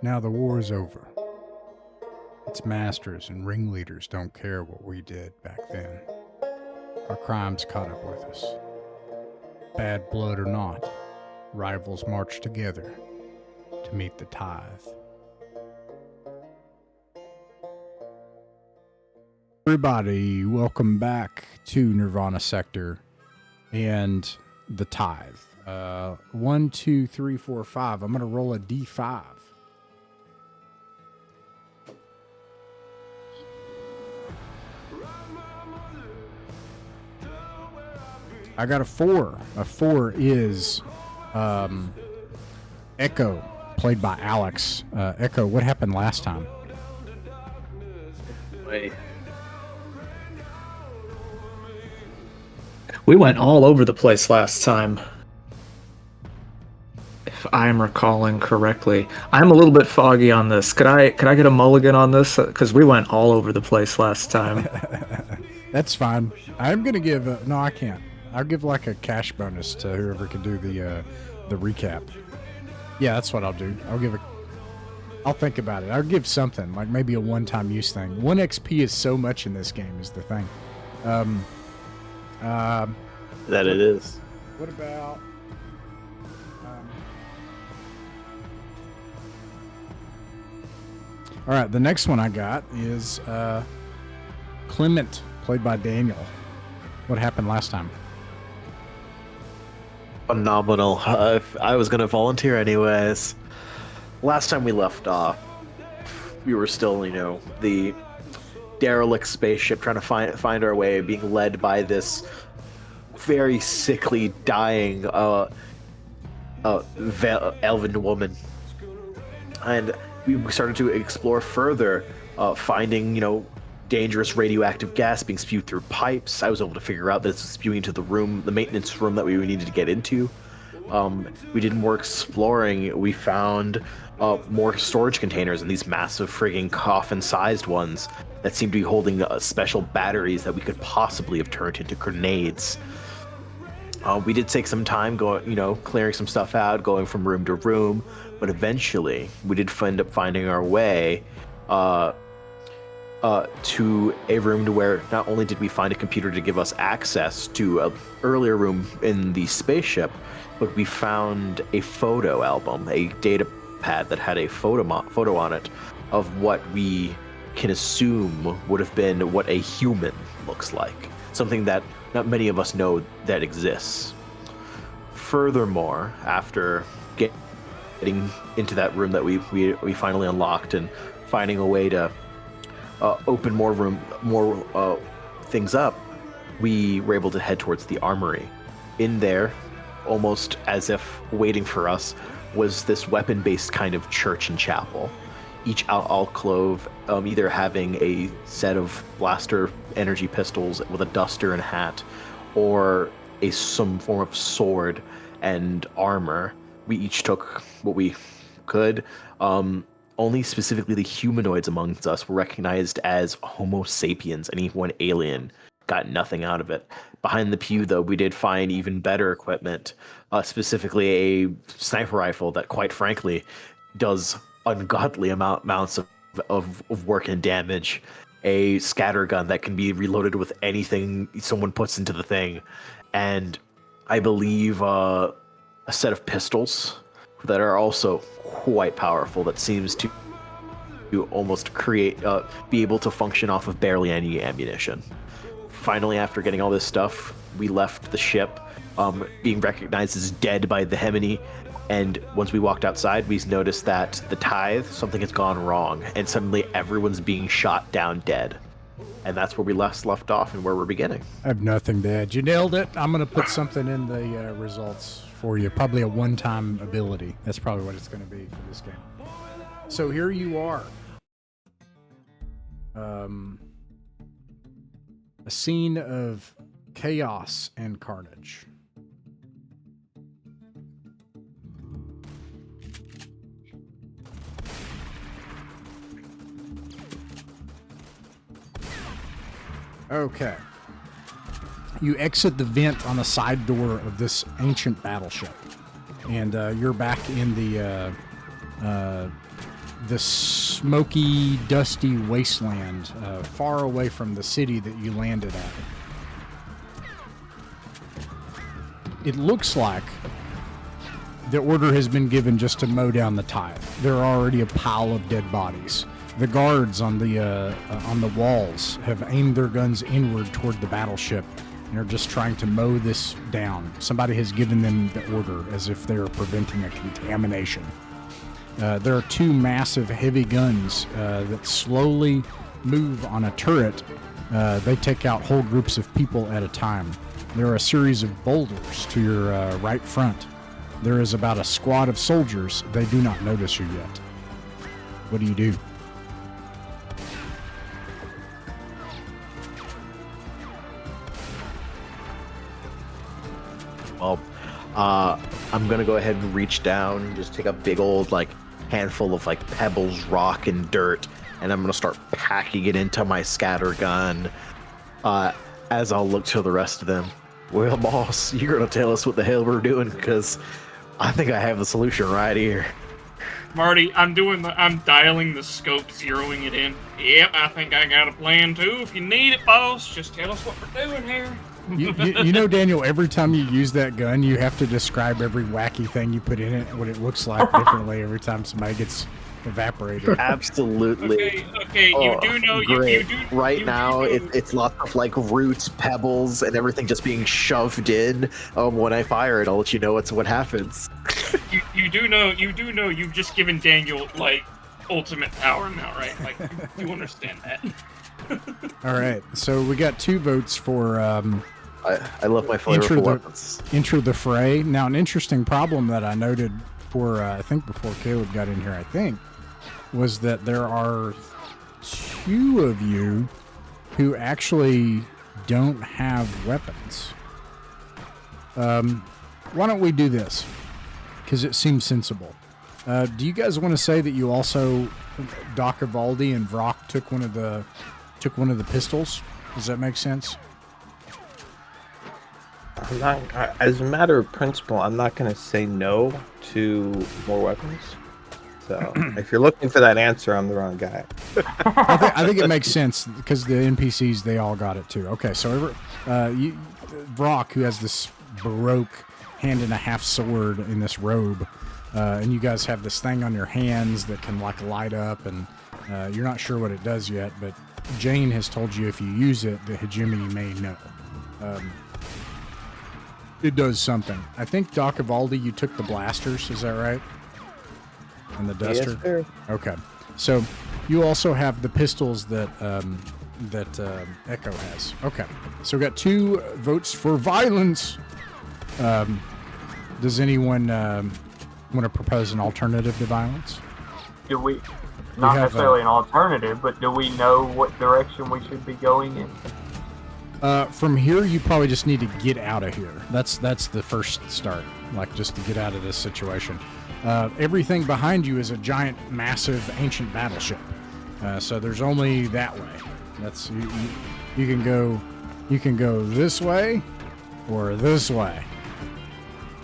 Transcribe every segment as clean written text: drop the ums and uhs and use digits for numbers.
Now the war is over. Its masters and ringleaders don't care what we did back then. Our crimes caught up with us. Bad blood or not, rivals march together to meet the tithe. Everybody, welcome back to Nirvana Sector and the tithe. 1, 2, 3, 4, 5. I'm going to roll a D5. I got a 4. A 4 is Echo, played by Alex. Echo, what happened last time? Wait. We went all over the place last time, if I'm recalling correctly. I'm a little bit foggy on this. Could I get a mulligan on this? Because we went all over the place last time. That's fine. I'm gonna give no, I can't. I'll give like a cash bonus to whoever can do the recap. Yeah, that's what I'll do. I'll think about it. I'll give something, like maybe a one-time use thing. 1 XP is so much in this game is the thing. That it is. What about all right, the next one I got is Clement, played by Daniel. What happened last time? Phenomenal. I was going to volunteer anyways. Last time we left off, we were still, the derelict spaceship trying to find our way, being led by this very sickly, dying elven woman. And we started to explore further, finding, dangerous radioactive gas being spewed through pipes. I was able to figure out that it's spewing into the maintenance room that we needed to get into. We did more exploring. We found more storage containers, and these massive frigging coffin-sized ones that seemed to be holding special batteries that we could possibly have turned into grenades. We did take some time going, clearing some stuff out, going from room to room, but eventually we did end up finding our way to a room to where not only did we find a computer to give us access to an earlier room in the spaceship, but we found a photo album, a data pad that had a photo on it of what we can assume would have been what a human looks like. Something that not many of us know that exists. Furthermore, after getting into that room that we finally unlocked and finding a way to open more things up, we were able to head towards the armory. In there, almost as if waiting for us, was this weapon-based kind of church and chapel. Each alcove either having a set of blaster energy pistols with a duster and hat, or some form of sword and armor. We each took what we could. Only specifically the humanoids amongst us were recognized as Homo sapiens. Anyone alien got nothing out of it. Behind the pew, though, we did find even better equipment, specifically a sniper rifle that, quite frankly, does ungodly amounts of work and damage. A scatter gun that can be reloaded with anything someone puts into the thing. And I believe a set of pistols that are also quite powerful, that seems to almost be able to function off of barely any ammunition. Finally, after getting all this stuff, we left the ship, being recognized as dead by the Hemini. And once we walked outside, we noticed that the tithe, something has gone wrong, and suddenly everyone's being shot down dead. And that's where we left off and where we're beginning. I have nothing to add. You nailed it. I'm going to put something in the results for you. Probably a one-time ability. That's probably what it's going to be for this game. So here you are. A scene of chaos and carnage. Okay. You exit the vent on the side door of this ancient battleship, and you're back in the the smoky, dusty wasteland far away from the city that you landed at. It looks like the order has been given just to mow down the tithe. There are already a pile of dead bodies. The guards on the walls have aimed their guns inward toward the battleship and are just trying to mow this down. Somebody has given them the order as if they are preventing a contamination. There are two massive heavy guns that slowly move on a turret. They take out whole groups of people at a time. There are a series of boulders to your right front. There is about a squad of soldiers. They do not notice you yet. What do you do? Well, I'm gonna go ahead and reach down and just take a big old handful of pebbles, rock, and dirt, and I'm gonna start packing it into my scatter gun. As I'll look to the rest of them. Well, boss, you're gonna tell us what the hell we're doing, because I think I have the solution right here. Marty, I'm dialing the scope, zeroing it in. Yep, I think I got a plan too. If you need it, boss, just tell us what we're doing here. You know, Daniel, every time you use that gun, you have to describe every wacky thing you put in it, what it looks like differently every time somebody gets evaporated. Absolutely. Okay, you do know. Great. Right now, it's lots of roots, pebbles, and everything just being shoved in. When I fire it, I'll let you know what happens. You do know. You've just given Daniel ultimate power now, right? You understand that. All right, so we got 2 votes for I love my flavorful weapons. Enter the fray. Now, an interesting problem that I noted for I think before Caleb got in here, was that there are 2 of you who actually don't have weapons. Why don't we do this? Because it seems sensible. Do you guys want to say that you also, Doc Evaldi and Vrock took one of the pistols? Does that make sense? As a matter of principle, I'm not going to say no to more weapons. So, if you're looking for that answer, I'm the wrong guy. I think it makes sense because the NPCs, they all got it too. Okay, so Vrock, who has this baroque hand and a half sword in this robe, and you guys have this thing on your hands that can light up, and you're not sure what it does yet, but Jane has told you if you use it, the hegemony may know. It does something. I think, Doc Evaldi, you took the blasters, is that right? And the duster? Yes, sir. Okay. So you also have the pistols that Echo has. Okay. So we got 2 votes for violence. Does anyone want to propose an alternative to violence? Do we, not necessarily an alternative, but do we know what direction we should be going in? From here, you probably just need to get out of here. That's the first start, just to get out of this situation. Everything behind you is a giant, massive, ancient battleship. So there's only that way. That's you can go this way or this way.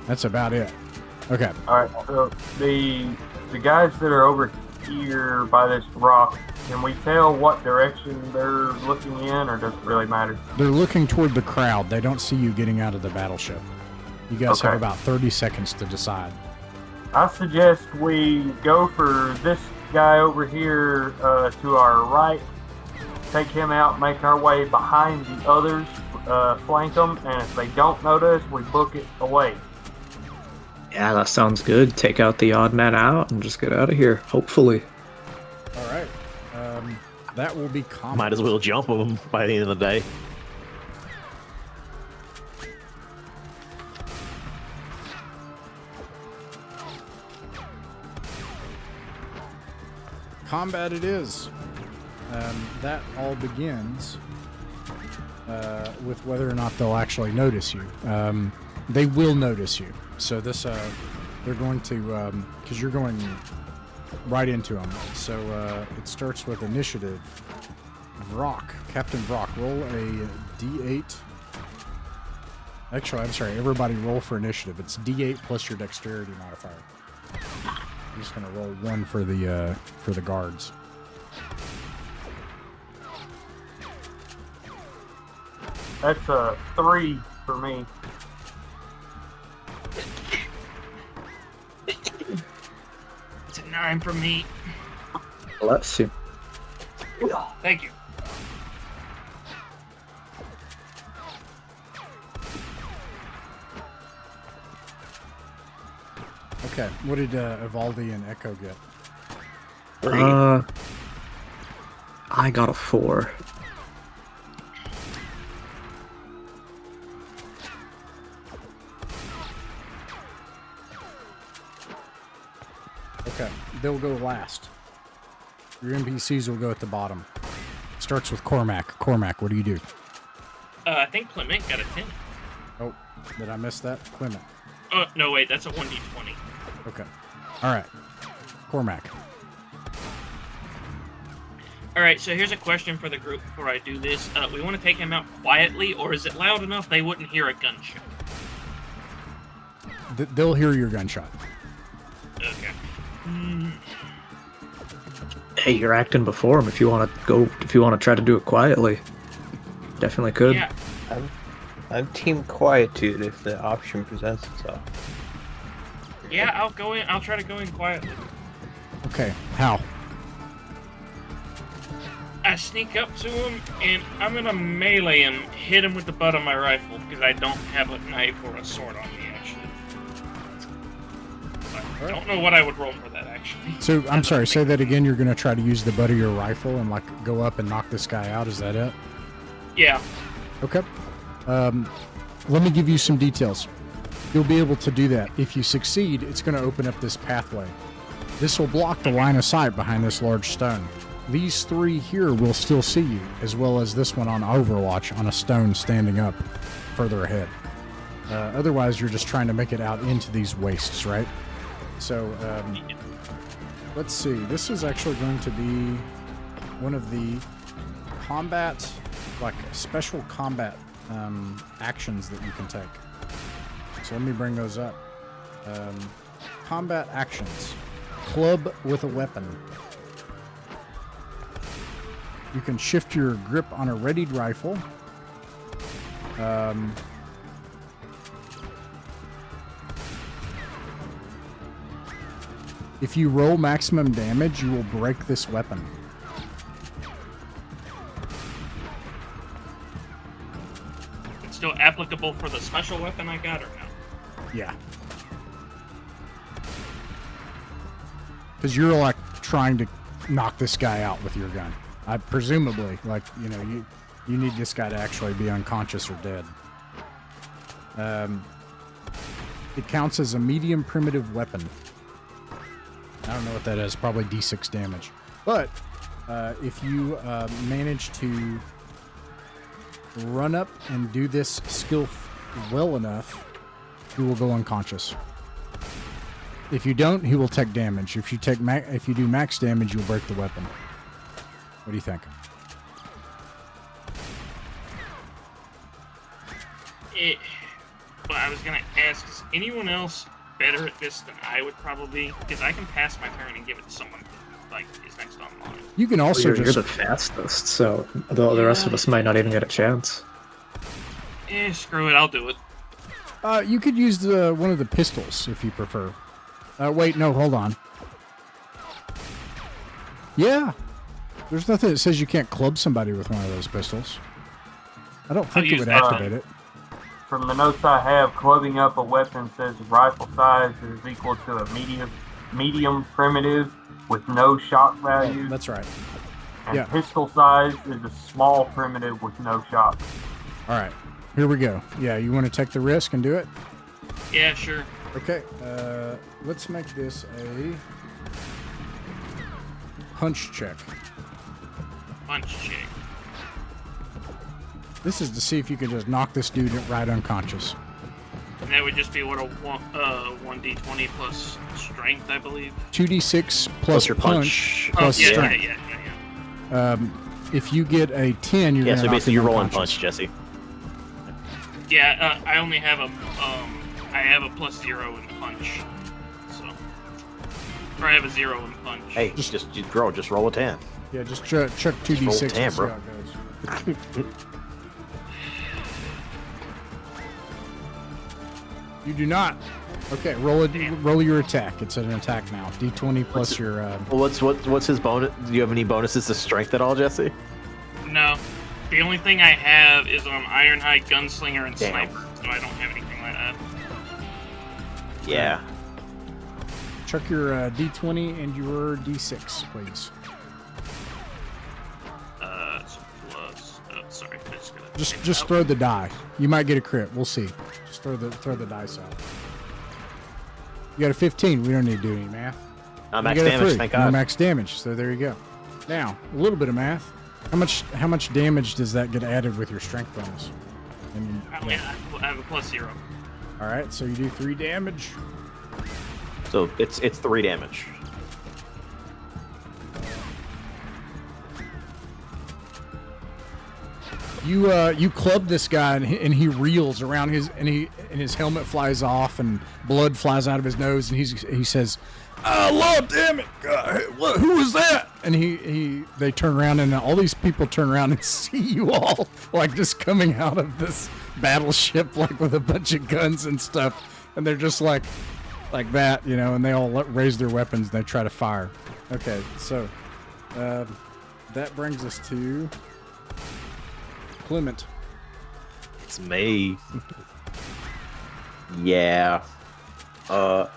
That's about it. Okay. All right. So the guys that are over here by this rock, can we tell what direction they're looking in, or does it really matter? They're looking toward the crowd. They don't see you getting out of the battleship. You guys have about 30 seconds to decide. I suggest we go for this guy over here to our right, take him out, make our way behind the others, flank them, and if they don't notice, we book it away. Yeah, that sounds good. Take out the odd man out and just get out of here, hopefully. All right. That will be common. Might as well jump them by the end of the day. Combat it is. That all begins with whether or not they'll actually notice you. They will notice you. So this, they're going to, because you're going right into them. So it starts with initiative. Vrock, Captain Vrock, roll a D8. Actually, I'm sorry, everybody roll for initiative. It's D8 plus your dexterity modifier. I'm just gonna roll 1 for the guards. That's a 3 for me. It's a 9 for me. Bless you. Thank you. Okay, what did Evaldi and Echo get? I got a 4. Okay, they'll go last. Your NPCs will go at the bottom. Starts with Cormac. Cormac, what do you do? I think Clement got a 10. Oh, did I miss that? Clement. Oh, no, wait, that's a 1d20. Okay. All right. Cormac. Alright, so here's a question for the group before I do this. We want to take him out quietly, or is it loud enough they wouldn't hear a gunshot? They'll hear your gunshot. Okay. Hey, you're acting before him. If you want to try to do it quietly, definitely could. Yeah. I'm team quietude if the option presents itself. Yeah, I'll go in. I'll try to go in quietly. Okay, how? I sneak up to him, and I'm gonna melee him, hit him with the butt of my rifle, because I don't have a knife or a sword on me, actually. I don't know what I would roll for that, actually. So, I'm sorry, say that again. You're going to try to use the butt of your rifle and, like, go up and knock this guy out. Is that it? Yeah. Okay. Let me give you some details. You'll be able to do that. If you succeed, it's going to open up this pathway. This will block the line of sight behind this large stone. These 3 here will still see you, as well as this one on Overwatch on a stone standing up further ahead. Otherwise, you're just trying to make it out into these wastes, right? So, let's see. This is actually going to be one of the combat, like special combat actions that you can take. So let me bring those up. Combat actions. Club with a weapon. You can shift your grip on a readied rifle. If you roll maximum damage, you will break this weapon. It's still applicable for the special weapon I got, or no? Yeah. Because you're, like, trying to knock this guy out with your gun. Presumably, like, you know, you need this guy to actually be unconscious or dead. It counts as a medium primitive weapon. I don't know what that is. Probably D6 damage. But if you manage to run up and do this skill well enough, he will go unconscious. If you don't, he will take damage. If you do max damage, you'll break the weapon. What do you think? Well, I was gonna ask, is anyone else better at this than I would probably? Because I can pass my turn and give it to someone who, like, is next online. You can also You're the fastest, so the rest of us might not even get a chance. Screw it, I'll do it. You could use one of the pistols if you prefer. Wait, no, hold on. Yeah. There's nothing that says you can't club somebody with one of those pistols. I don't think it would activate it. From the notes I have, clubbing up a weapon says rifle size is equal to a medium primitive with no shock value. Oh, that's right. And pistol size is a small primitive with no shock. All right. Here we go. Yeah, you want to take the risk and do it? Yeah, sure. Okay. Let's make this a punch check. Punch check. This is to see if you can just knock this dude right unconscious. And that would just be what a 1d20 plus strength, I believe. 2d6 plus your punch punch. plus strength. Yeah. If you get a 10, you're gonna so knock basically him you're rolling unconscious. punch, Jesse. Yeah, I only have a I have a +0 in punch, so. Or I have a 0 in punch. Hey, just roll a 10. Yeah, just chuck Just roll 2d6 10, and see bro. how it goes. You do not. Okay, roll your attack. It's an attack now. D20 plus your. Well, what's his bonus? Do you have any bonuses to strength at all, Jesse? No. The only thing I have is Ironhide, Gunslinger, and Damn. Sniper, so I don't have anything like that. Yeah. Chuck your D20 and your D6, please. It's plus. Oh, sorry. I just gotta Just take just that out. throw the die. You might get a crit. We'll see. Just throw the dice out. You got a 15. We don't need to do any math. Max You got a damage, 3. thank You're God. max damage. So there you go. Now a little bit of math. How much damage does that get added with your strength bonus? And, Yeah, I have a plus 0. All right. So you do 3 damage. So it's 3 damage. You club this guy and he reels around his helmet flies off and blood flies out of his nose and he says, "Lord damn it! God, who was that?" And they turn around and all these people turn around and see you all like just coming out of this battleship like with a bunch of guns and stuff, and they're just like that, you know, and they all raise their weapons and they try to fire. Okay, so that brings us to Clement. It's me. Yeah. I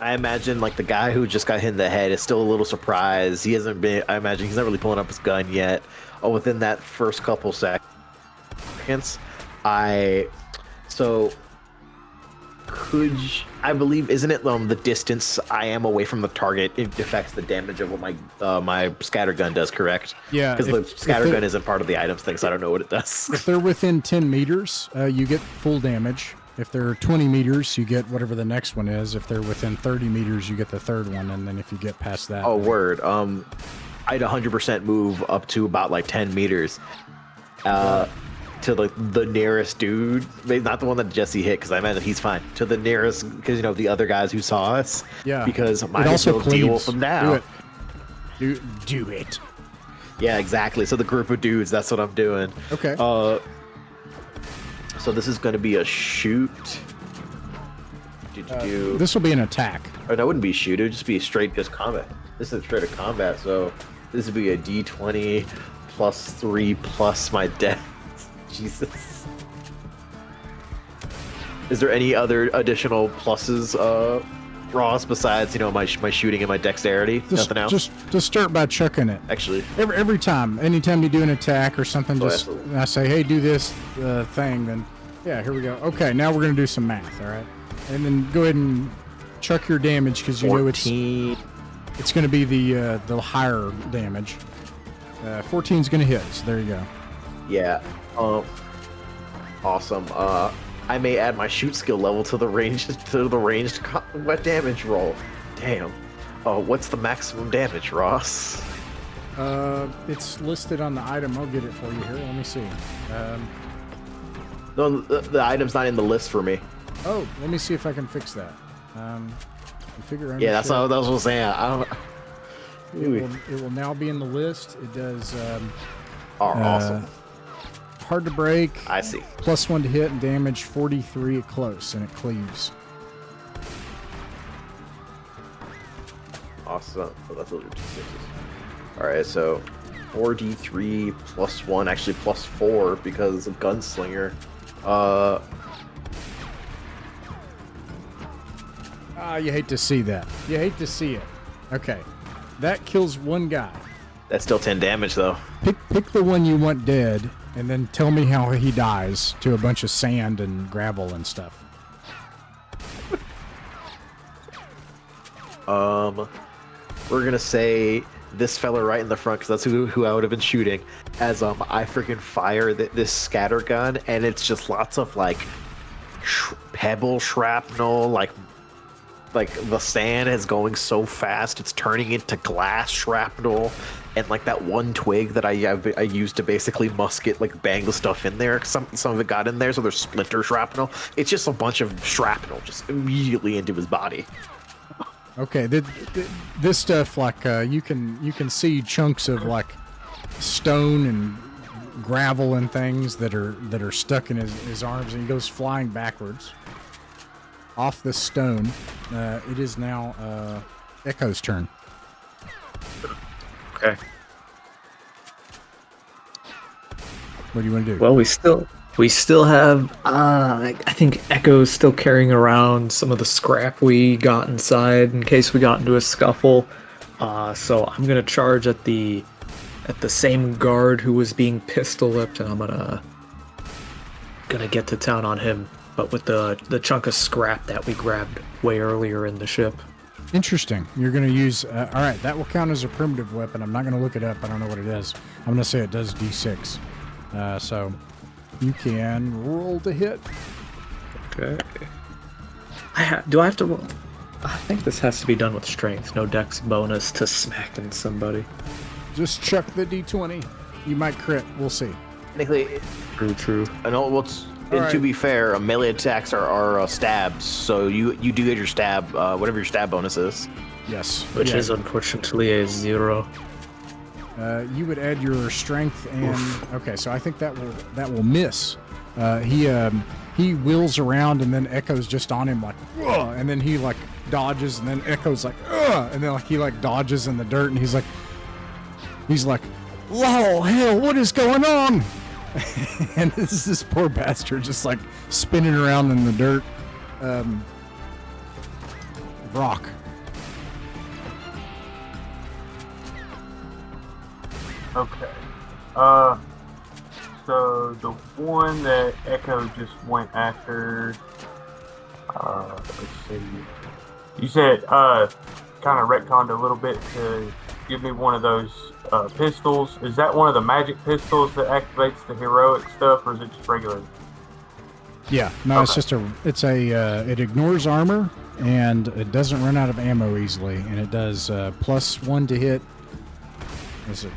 imagine like the guy who just got hit in the head is still a little surprised. He hasn't been. I imagine he's not really pulling up his gun yet. Within that first couple seconds, I believe, isn't it the distance I am away from the target? It affects the damage of what my scatter gun does, correct? Yeah, because the scatter gun isn't part of the items thing, so I don't know what it does. If they're within 10 meters, you get full damage. If they're 20 meters, you get whatever the next one is. If they're within 30 meters, you get the third one, and then if you get past that, Oh, word. I'd 100% move up to about like 10 meters. To like the nearest dude, maybe not the one that Jesse hit, because I imagine he's fine. To the nearest, because you know the other guys who saw us. Yeah. Because it might as also well deal cleaves. with them now. Do it. Yeah, exactly. So the group of dudes, that's what I'm doing. Okay. So this is going to be a shoot. This will be an attack. Oh, no, it wouldn't be a shoot. It would just be a straight just combat. This is straight to combat. So this would be a D20 plus 3 plus my death. Jesus. Is there any other additional pluses, Ross, besides, you know, my shooting and my dexterity? Nothing else? Just start by chucking it. Actually, Every time, anytime you do an attack or something, Oh, just absolutely. and I say, hey, do this thing, then yeah, here we go. Okay, now we're gonna do some math, all right? And then go ahead and chuck your damage because you know 14. it's gonna be the higher damage. 14's gonna hit, so there you go. Yeah. Awesome. I may add my shoot skill level to the ranged wet damage roll. Damn. What's the maximum damage, Ross? It's listed on the item. I'll get it for you here. Let me see. No, the item's not in the list for me. Oh, let me see if I can fix that. Configure Yeah, that's ownership. what I was saying. I don't. It will now be in the list. It does. Awesome. Hard to break. I see. +1 to hit and damage 43 at close, and it cleaves. Awesome. Oh, that's those are D6s. Alright, so 4d3 +1, actually +4 because of gunslinger. You hate to see that. You hate to see it. Okay, that kills one guy. That's still 10 damage though. Pick the one you want dead, and then tell me how he dies to a bunch of sand and gravel and stuff. We're gonna say this fella right in the front, because that's who I would have been shooting. As I freaking fire this scatter gun, and it's just lots of like pebble shrapnel, like the sand is going so fast it's turning into glass shrapnel, and like that one twig that I used to basically musket, like bang the stuff in there. Some of it got in there, so there's splinter shrapnel. It's just a bunch of shrapnel just immediately into his body. Okay, this stuff, like, you can see chunks of, like, stone and gravel and things that are stuck in his arms, and he goes flying backwards off the stone. It is now Echo's turn. Okay. What do you want to do? Well, we still have. I think Echo's still carrying around some of the scrap we got inside in case we got into a scuffle. So I'm gonna charge at the same guard who was being pistol whipped, and I'm gonna get to town on him, but with the chunk of scrap that we grabbed way earlier in the ship. Interesting. You're going to use... all right, that will count as a primitive weapon. I'm not going to look it up. I don't know what it is. I'm going to say it does D6. So you can roll to hit. Okay. Do I have to roll? I think this has to be done with strength. No dex bonus to smacking somebody. Just chuck the D20. You might crit. We'll see. Technically, True. I know and right. to be fair, melee attacks are stabs, so you do get your stab, whatever your stab bonus is. Yes. Which Yeah. is unfortunately a 0. You would add your strength and okay, so I think that will miss. He wheels around and then Echo's just on him like, ugh, and then he like dodges and then Echo's like, ugh, and then like he like dodges in the dirt and he's like, oh hell, what is going on? And this poor bastard just like spinning around in the dirt. Rock. Okay. So the one that Echo just went after, let's see. You said, kind of retconned a little bit to give me one of those pistols. Is that one of the magic pistols that activates the heroic stuff, or is it just regular? Yeah, no, Okay. it's just it ignores armor and it doesn't run out of ammo easily, and it does +1 to hit. Is it?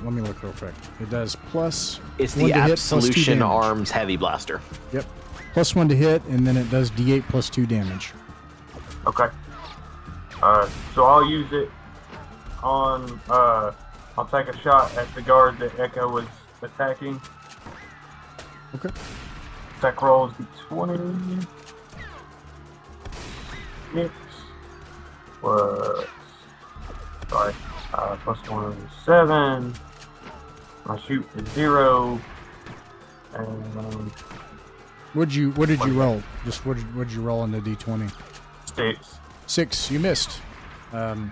Let me look real quick. It does plus. It's 1 the to hit, +2 Absolution damage. Arms Heavy Blaster. Yep, +1 to hit, and then it does D8 +2 damage. Okay. So I'll use it on, I'll take a shot at the guard that Echo was attacking. Okay. Attack rolls D20. 6 plus, sorry, +1 is 7. My shoot is 0. And What did you roll? Just what did you roll in the D20? 6. 6. You missed. Alright.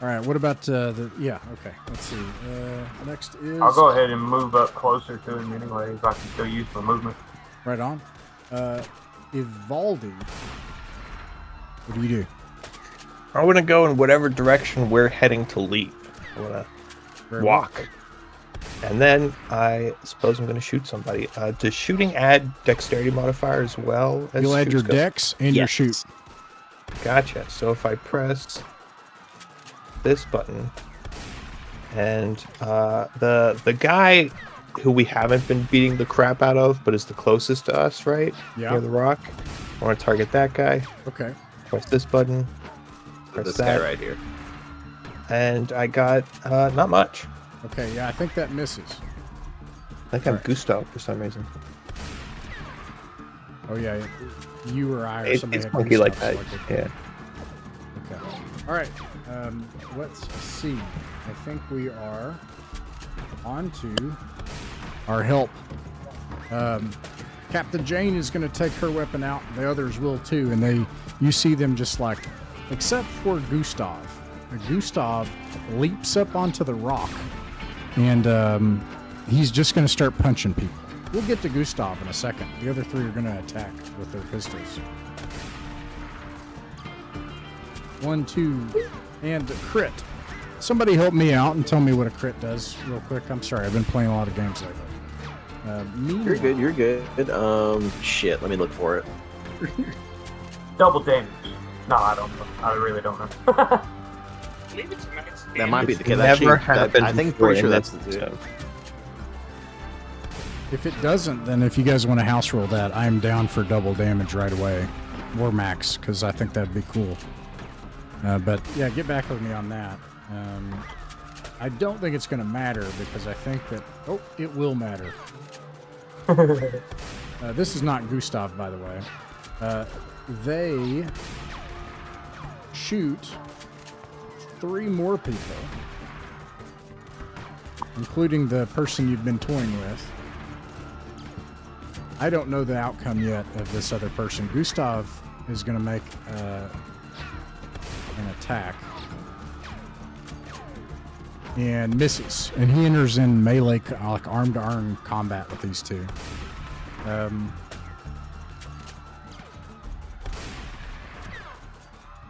All right. What about the? Yeah. Okay. Let's see. Next is. I'll go ahead and move up closer to him anyway, if I can still use my movement. Right on. Ivaldi. What do you do? I'm gonna go in whatever direction we're heading to leave. I'm gonna Very well. walk. And then I suppose I'm gonna shoot somebody. Does shooting add dexterity modifier as well as You'll add shoot your scope? dex and your shoot. Gotcha. So if I press this button and the guy who we haven't been beating the crap out of but is the closest to us, right? Yeah. Near the rock. I want to target that guy. Okay. Press this button. Press This that. guy right here. And I got not much. Okay. Yeah, I think that misses. I think I'm Alright. Gustav for some reason. Oh yeah, you or I or It's somebody. had funky like stuff that. selected. Yeah. Okay. All right. Let's see. I think we are on to our help. Captain Jane is going to take her weapon out. The others will too, and you see them just like, except for Gustav. Gustav leaps up onto the rock, and he's just going to start punching people. We'll get to Gustav in a second. The other three are going to attack with their pistols. 1, 2, and crit. Somebody help me out and tell me what a crit does real quick. I'm sorry, I've been playing a lot of games lately. You're good. You're good. Shit. Let me look for it. Double damage. No, I don't know. I really don't know. I believe it's max That might be It's the case. never Actually, happened I think before pretty sure in that's this, the so. If it doesn't, then if you guys want to house roll that, I'm down for double damage right away. Or max, because I think that'd be cool. But yeah, get back with me on that. I don't think it's going to matter because I think that... Oh, it will matter. This is not Gustav, by the way. They shoot 3 more people, including the person you've been toying with. I don't know the outcome yet of this other person. Gustav is going to make an attack and misses, and he enters in melee, like arm-to-arm combat with these two.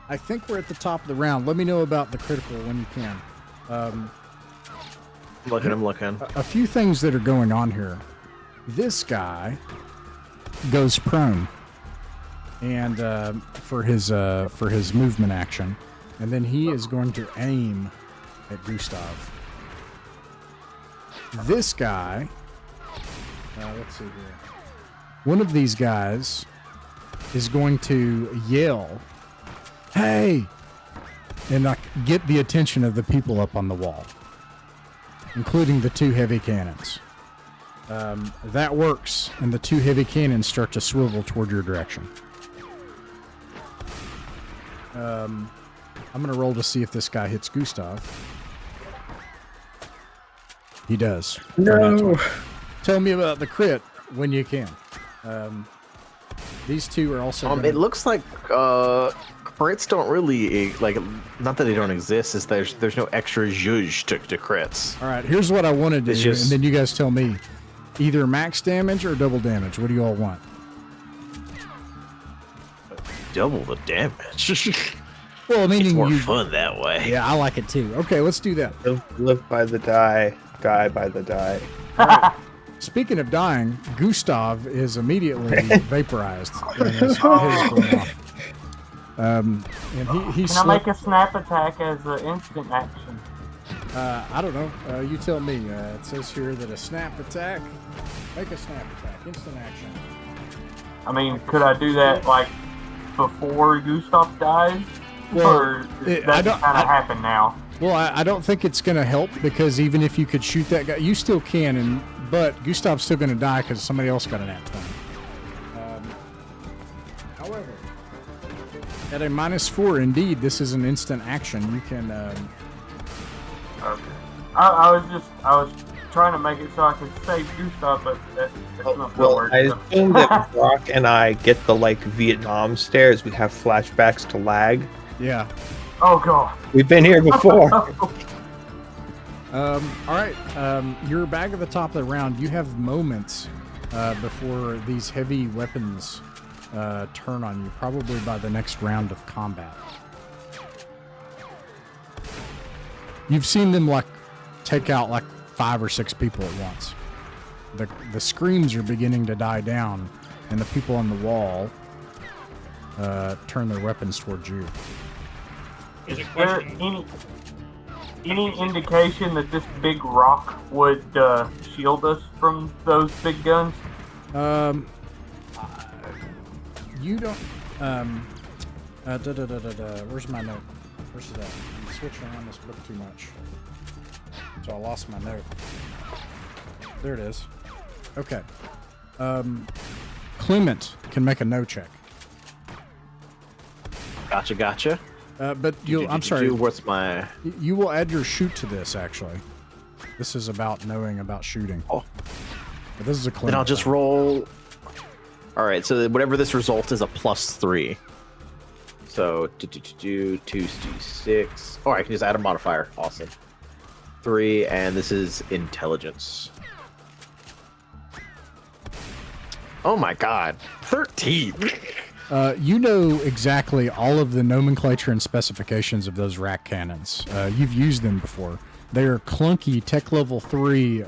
I think we're at the top of the round. Let me know about the critical when you can. I'm looking. A few things that are going on here. This guy goes prone, and for his movement action, and then he is going to aim at Gustav. This guy, let's see here. One of these guys is going to yell, "Hey!" and get the attention of the people up on the wall, including the 2 heavy cannons. That works, and the 2 heavy cannons start to swivel toward your direction. I'm going to roll to see if this guy hits Gustav. He does. No. Tell me about the crit when you can. These 2 are also... It looks like crits don't really, like, not that they don't exist, is there's no extra zhuzh to crits. All right, here's what I want to do, and then you guys tell me. Either max damage or double damage. What do you all want? Double the damage. Well, meaning it's more fun that way. Yeah, I like it too. Okay, let's do that. Live by the die by the die. Right. Speaking of dying, Gustav is immediately vaporized. And his head is blown off. And he Can I make a snap attack as an instant action? I don't know. You tell me. It says here that a snap attack. Make a snap attack. Instant action. I mean, could I do that like before Gustav dies? Well, or does that kind of happen now? Well, I don't think it's going to help because even if you could shoot that guy, you still can. But Gustav's still going to die because somebody else got an nat 20. However, at a -4, indeed, this is an instant action. You can. Okay. I was trying to make it so I could save Gustav, but that's not gonna work. I assume that Brock and I get the Vietnam stares. We have flashbacks to lag. Yeah. Oh god. We've been here before. All right. You're back at the top of the round. You have moments before these heavy weapons turn on you, probably by the next round of combat. You've seen them take out 5 or 6 people at once. The screams are beginning to die down, and the people on the wall turn their weapons towards you. Is Is there any indication that this big rock would shield us from those big guns? You don't. Where's my note? Where's that? I'm switching around this book too much, so I lost my note. There it is. Okay. Clement can make a no check. Gotcha. But I'm sorry. What's my? You will add your shoot to this. Actually, this is about knowing about shooting. Oh. But this is a Clement. Then I'll just roll. All right. So whatever this result is, a +3. So 2d6. Oh, I can just add a modifier. Awesome. 3, and this is intelligence. Oh my god, 13. You know exactly all of the nomenclature and specifications of those rack cannons. You've used them before. They are clunky Tech Level 3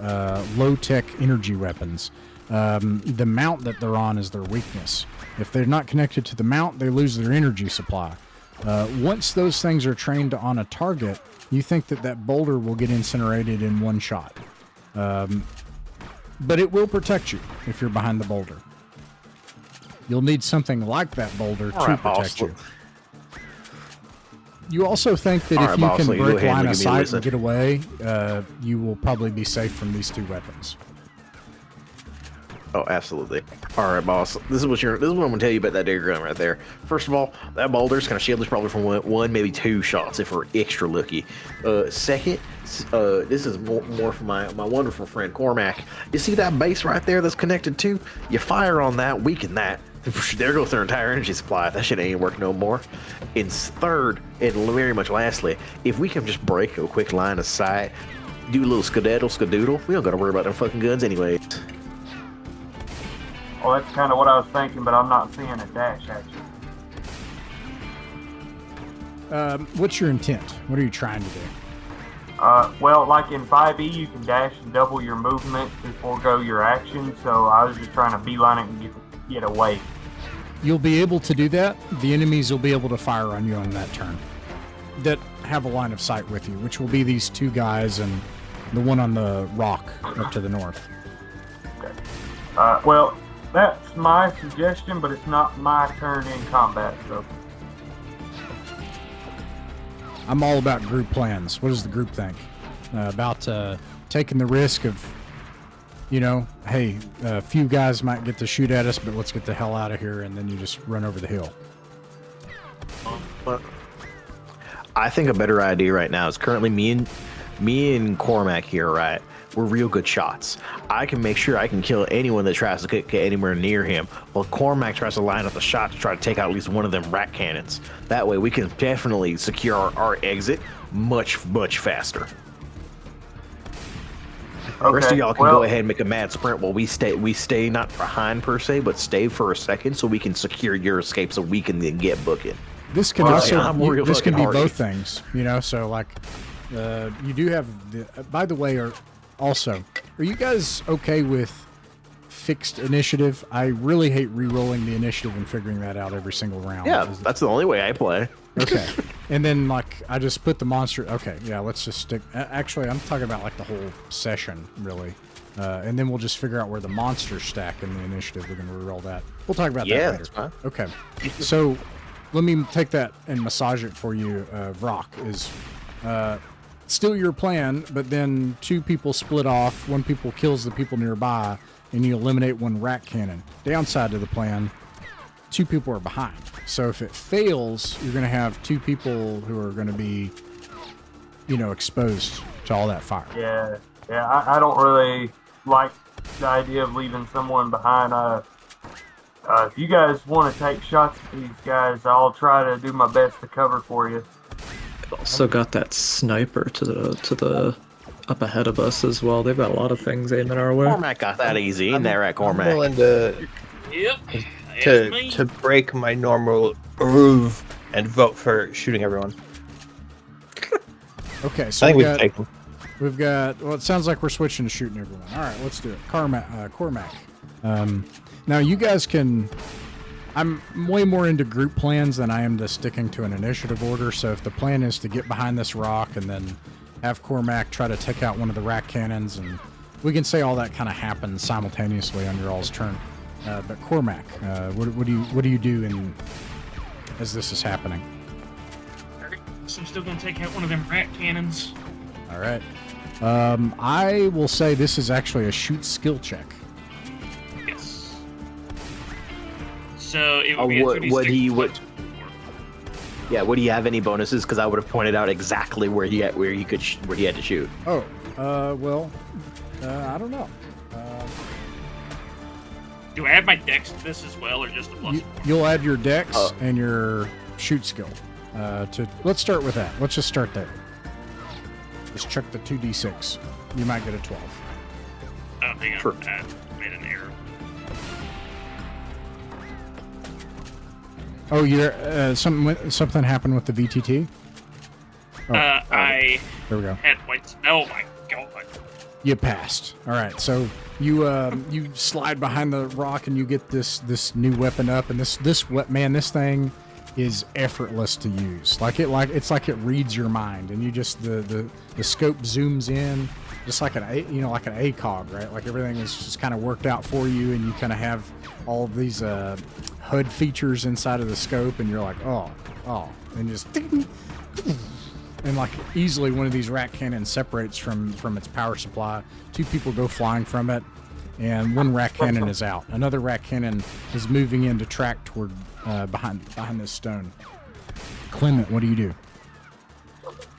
low-tech energy weapons. The mount that they're on is their weakness. If they're not connected to the mount, they lose their energy supply. Once those things are trained on a target, you think that boulder will get incinerated in one shot. But it will protect you if you're behind the boulder. You'll need something like that boulder to protect you. You also think that All if right, you boss, can so you go break ahead and line of give me a sight listen. and get away, you will probably be safe from these 2 weapons. Oh, absolutely. All right, boss. This is what I'm gonna tell you about that diagram right there. First of all, that boulder's gonna shield us probably from one, maybe 2 shots if we're extra lucky. Second, this is more for my wonderful friend Cormac. You see that base right there that's connected to? You fire on that, weaken that. There goes their entire energy supply. That shit ain't work no more. And third, and very much lastly, if we can just break a quick line of sight, do a little skadoodle, we don't gotta worry about them fucking guns anyways. Well, that's kind of what I was thinking, but I'm not seeing a dash action. What's your intent? What are you trying to do? Well, like in 5e, you can dash and double your movement to forego your action, so I was just trying to beeline it and get away. You'll be able to do that. The enemies will be able to fire on you on that turn that have a line of sight with you, which will be these 2 guys and the one on the rock up to the north. Okay. Well, that's my suggestion, but it's not my turn in combat, so. I'm all about group plans. What does the group think? About taking the risk of, hey, a few guys might get to shoot at us, but let's get the hell out of here, and then you just run over the hill. But I think a better idea right now is currently me and Cormac here, right? We're real good shots. I can make sure I can kill anyone that tries to get anywhere near him, while Cormac tries to line up a shot to try to take out at least one of them rat cannons. That way we can definitely secure our exit much faster. The rest of y'all can go ahead and make a mad sprint while we stay not behind per se, but stay for a second so we can secure your escape so we can then get booking. This can this can be hardy. both things, so like you do have the by the way, are you guys okay with fixed initiative? I really hate re-rolling the initiative and figuring that out every single round. Yeah, that's the only way I play. Okay. And then I just put the monster. Okay, yeah, let's just stick. Actually, I'm talking about like the whole session, really. And then we'll just figure out where the monsters stack in the initiative. We're going to re-roll that. We'll talk about that later. That's fine. Okay. So let me take that and massage it for you, Vrock. Is still your plan, but then 2 people split off. 1 people kills the people nearby, and you eliminate 1 rat cannon. Downside to the plan, 2 people are behind. So if it fails, you're going to have 2 people who are going to be, exposed to all that fire. Yeah, I don't really like the idea of leaving someone behind. If you guys want to take shots at these guys, I'll try to do my best to cover for you. Also got that sniper to the up ahead of us as well. They've got a lot of things aiming our way. Cormac got that easy, ain't that right, Cormac? I'm willing to Yep. to break my normal groove and vote for shooting everyone. Okay, so I think we can take them. we've got. Well, it sounds like we're switching to shooting everyone. All right, let's do it. Cormac. Now you guys can. I'm way more into group plans than I am to sticking to an initiative order. So if the plan is to get behind this rock and then have Cormac try to take out one of the rat cannons, and we can say all that kind of happens simultaneously on your all's turn. But Cormac, what do you do as this is happening? Alright, so I'm still gonna take out one of them rat cannons. All right. I will say this is actually a shoot skill check. Yes. So it would be a 2d6. Yeah, would he have any bonuses? Because I would have pointed out exactly where he had to shoot. Oh, well, I don't know. Do I add my dex to this as well, or just a plus 4? You'll add your dex and your shoot skill. Let's start with that. Let's just start there. Just check the 2d6. You might get a 12. Oh, hang on. Sure. I made an error. Oh, you're something happened with the VTT. Oh, I there we go. had whites. Oh my god. You passed. All right, so you slide behind the rock and you get this new weapon up, and this thing is effortless to use. It's like it reads your mind, and you just the scope zooms in, just like an ACOG, right? Like everything is just kind of worked out for you, and you kind of have all of these HUD features inside of the scope, and you're like, oh, and just ding, and like easily one of these rat cannons separates from its power supply. 2 people go flying from it, and 1 rat cannon is out. Another rat cannon is moving in to track toward behind this stone. Clement, what do you do?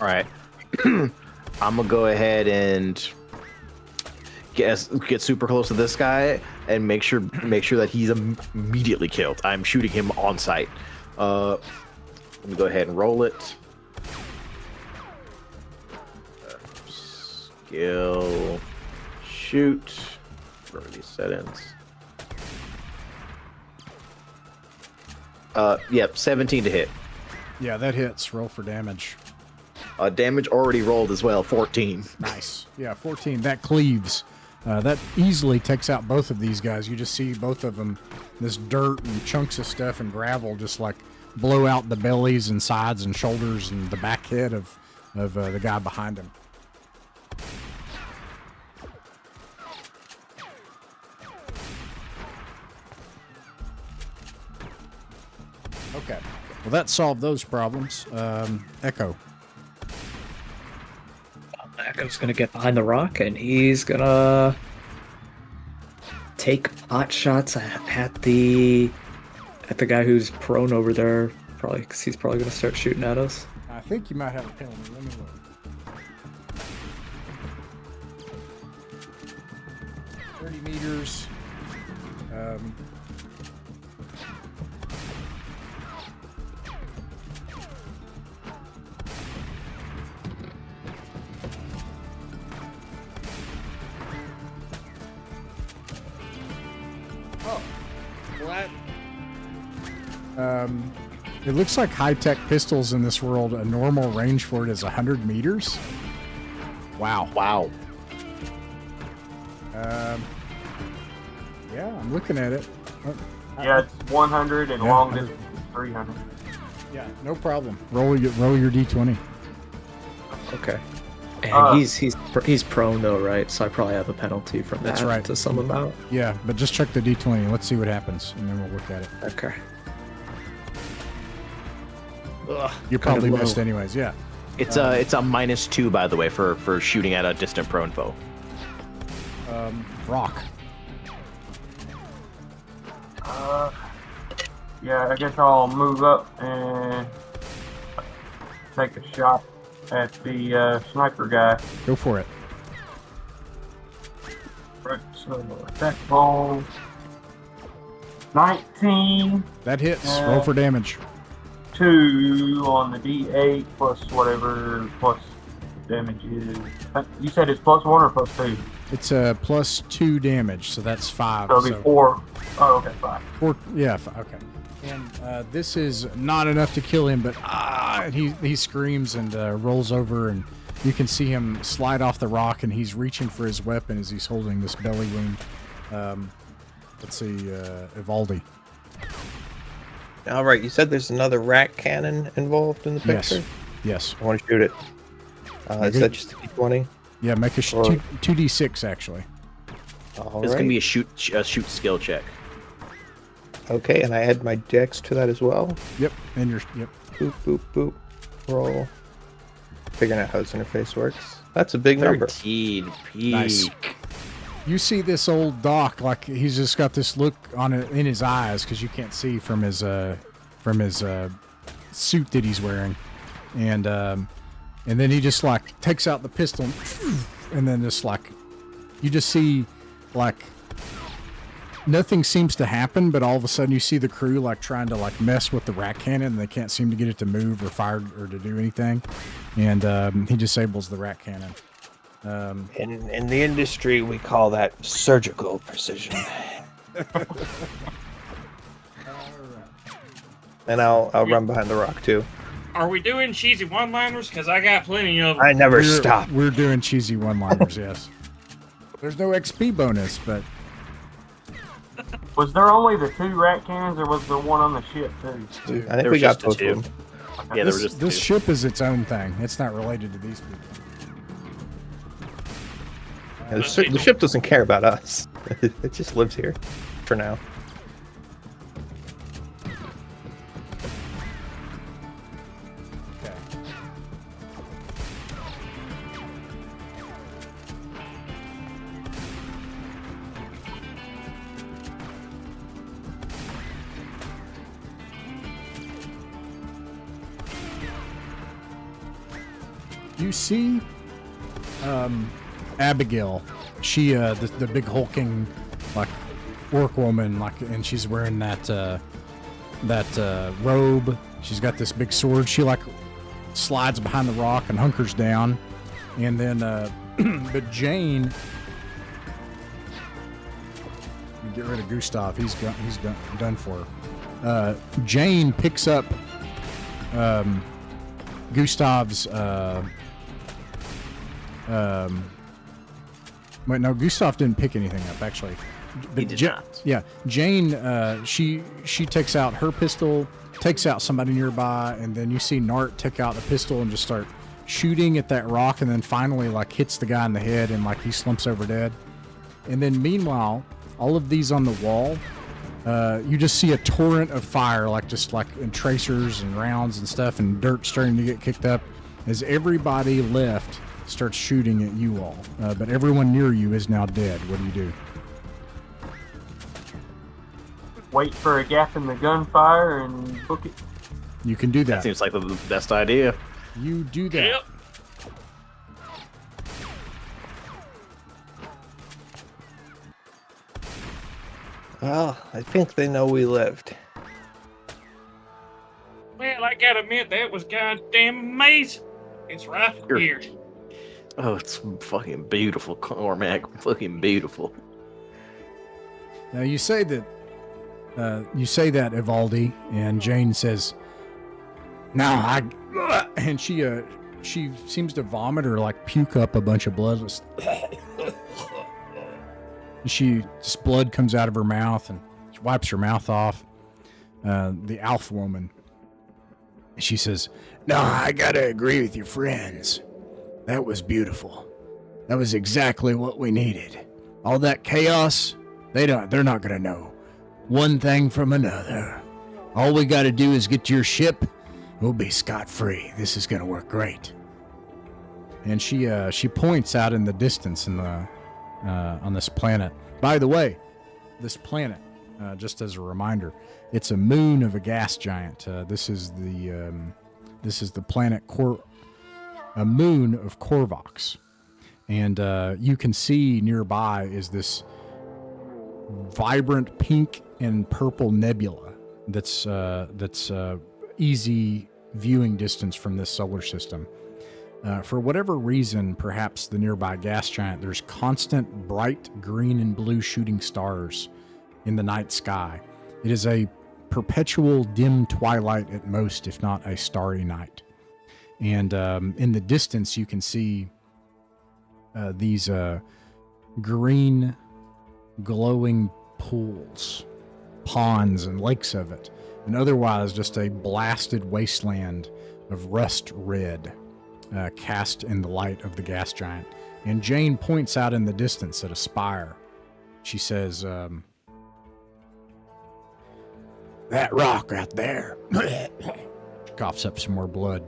All right. I'm gonna go ahead and get super close to this guy and make sure that he's immediately killed. I'm shooting him on sight. Let me go ahead and roll it. Skill, shoot. What are these settings? Yep, 17 to hit. Yeah, that hits. Roll for damage. Damage already rolled as well, 14. Nice. Yeah, 14. That cleaves. That easily takes out both of these guys. You just see both of them, this dirt and chunks of stuff and gravel just like blow out the bellies and sides and shoulders and the back head of the guy behind him. Okay. Well, that solved those problems. Echo. Echo's gonna get behind the rock and he's gonna take pot shots at the guy who's prone over there. Probably because he's probably gonna start shooting at us. I think you might have a penalty. Let me look. 30 meters. It looks like high-tech pistols in this world, a normal range for it is 100 meters. Wow. Wow. Yeah, I'm looking at it. Yeah, it's 100 and Yeah, long 100. distance is 300. Yeah, no problem. Roll your d20. Okay. And he's prone though, right? So I probably have a penalty from that. That's right. To some amount. Yeah, but just check the d20. Let's see what happens, and then we'll look at it. Okay. You probably low. missed anyways. Yeah. It's a -2, by the way, for shooting at a distant prone foe. Rock. Yeah, I guess I'll move up and take a shot at the sniper guy. Go for it. Right, so attack roll 19, That hits. Roll for damage. 2 on the D8 plus whatever plus damage is. You said it's +1 or +2? It's a +2 damage, so that's 5. So it'll be 4. Oh, okay, 5. 4. Yeah. Okay. And this is not enough to kill him, but and he screams and rolls over, and you can see him slide off the rock, and he's reaching for his weapon as he's holding this belly wound. Let's see, Ivaldi. All right, you said there's another rat cannon involved in the picture? Yes. I want to shoot it. Is that just a D20? Yeah, make a 2d6 actually. All It's right. gonna be a shoot skill check. Okay, and I add my dex to that as well. Yep. And yep. Boop, boop, boop. Roll. Figuring out how this interface works. That's a big number. 13 peak. Nice. You see this old Doc, like he's just got this look on it in his eyes because you can't see from his suit that he's wearing, and then he just like takes out the pistol, and then just like you just see like nothing seems to happen, but all of a sudden you see the crew like trying to like mess with the rat cannon, and they can't seem to get it to move or fire or to do anything, and he disables the rat cannon. In the industry, we call that surgical precision. And I'll run behind the rock too. Are we doing cheesy one-liners? Because I got plenty of them. I never stop. We're doing cheesy one-liners, yes. There's no XP bonus, but Was there only the 2 rat cannons, or was there one on the ship too? I think There we was got just both the of two. them. Yeah, there were just this two. ship is its own thing. It's not related to these people. Yeah, the ship doesn't care about us. It just lives here for now. Okay. you see Abigail. She the big hulking like orc woman, like, and she's wearing that robe. She's got this big sword. She like slides behind the rock and hunkers down, and then but Jane. Get rid of Gustav. He's done for. Jane picks up Gustav's. Wait, no, Gustav didn't pick anything up actually. He did not. Yeah, Jane. She takes out her pistol, takes out somebody nearby, and then you see Nart take out a pistol and just start shooting at that rock, and then finally like hits the guy in the head, and like he slumps over dead. And then meanwhile, all of these on the wall, you just see a torrent of fire, like just like in tracers and rounds and stuff, and dirt starting to get kicked up as everybody left starts shooting at you all. But everyone near you is now dead. What do you do? Wait for a gap in the gunfire and book it. You can do that. That seems like the best idea. You do that. Yep. Well, I think they know we lived. Well, I gotta admit, that was goddamn amazing. It's right Sure. here. Oh, it's fucking beautiful, Cormac. Fucking beautiful. Now you say that Evaldi, and Jane says, "No, and she seems to vomit or like puke up a bunch of blood. Just blood comes out of her mouth, and she wipes her mouth off. The Alf woman, she says, "No, I gotta agree with your friends. That was beautiful. That was exactly what we needed. All that chaos, they're not gonna know one thing from another. All we gotta do is get to your ship. We'll be scot-free. This is gonna work great." And she points out in the distance in the on this planet. By the way, this planet, just as a reminder, it's a moon of a gas giant. This is the planet a moon of Kharvox, and you can see nearby is this vibrant pink and purple nebula that's easy viewing distance from this solar system. For whatever reason, perhaps the nearby gas giant, there's constant bright green and blue shooting stars in the night sky. It is a perpetual dim twilight at most, if not a starry night. And in the distance, you can see these green glowing pools, ponds, and lakes of it, and otherwise just a blasted wasteland of rust red. Cast in the light of the gas giant. And Jane points out in the distance at a spire. She says, "That rock right there." She coughs up some more blood.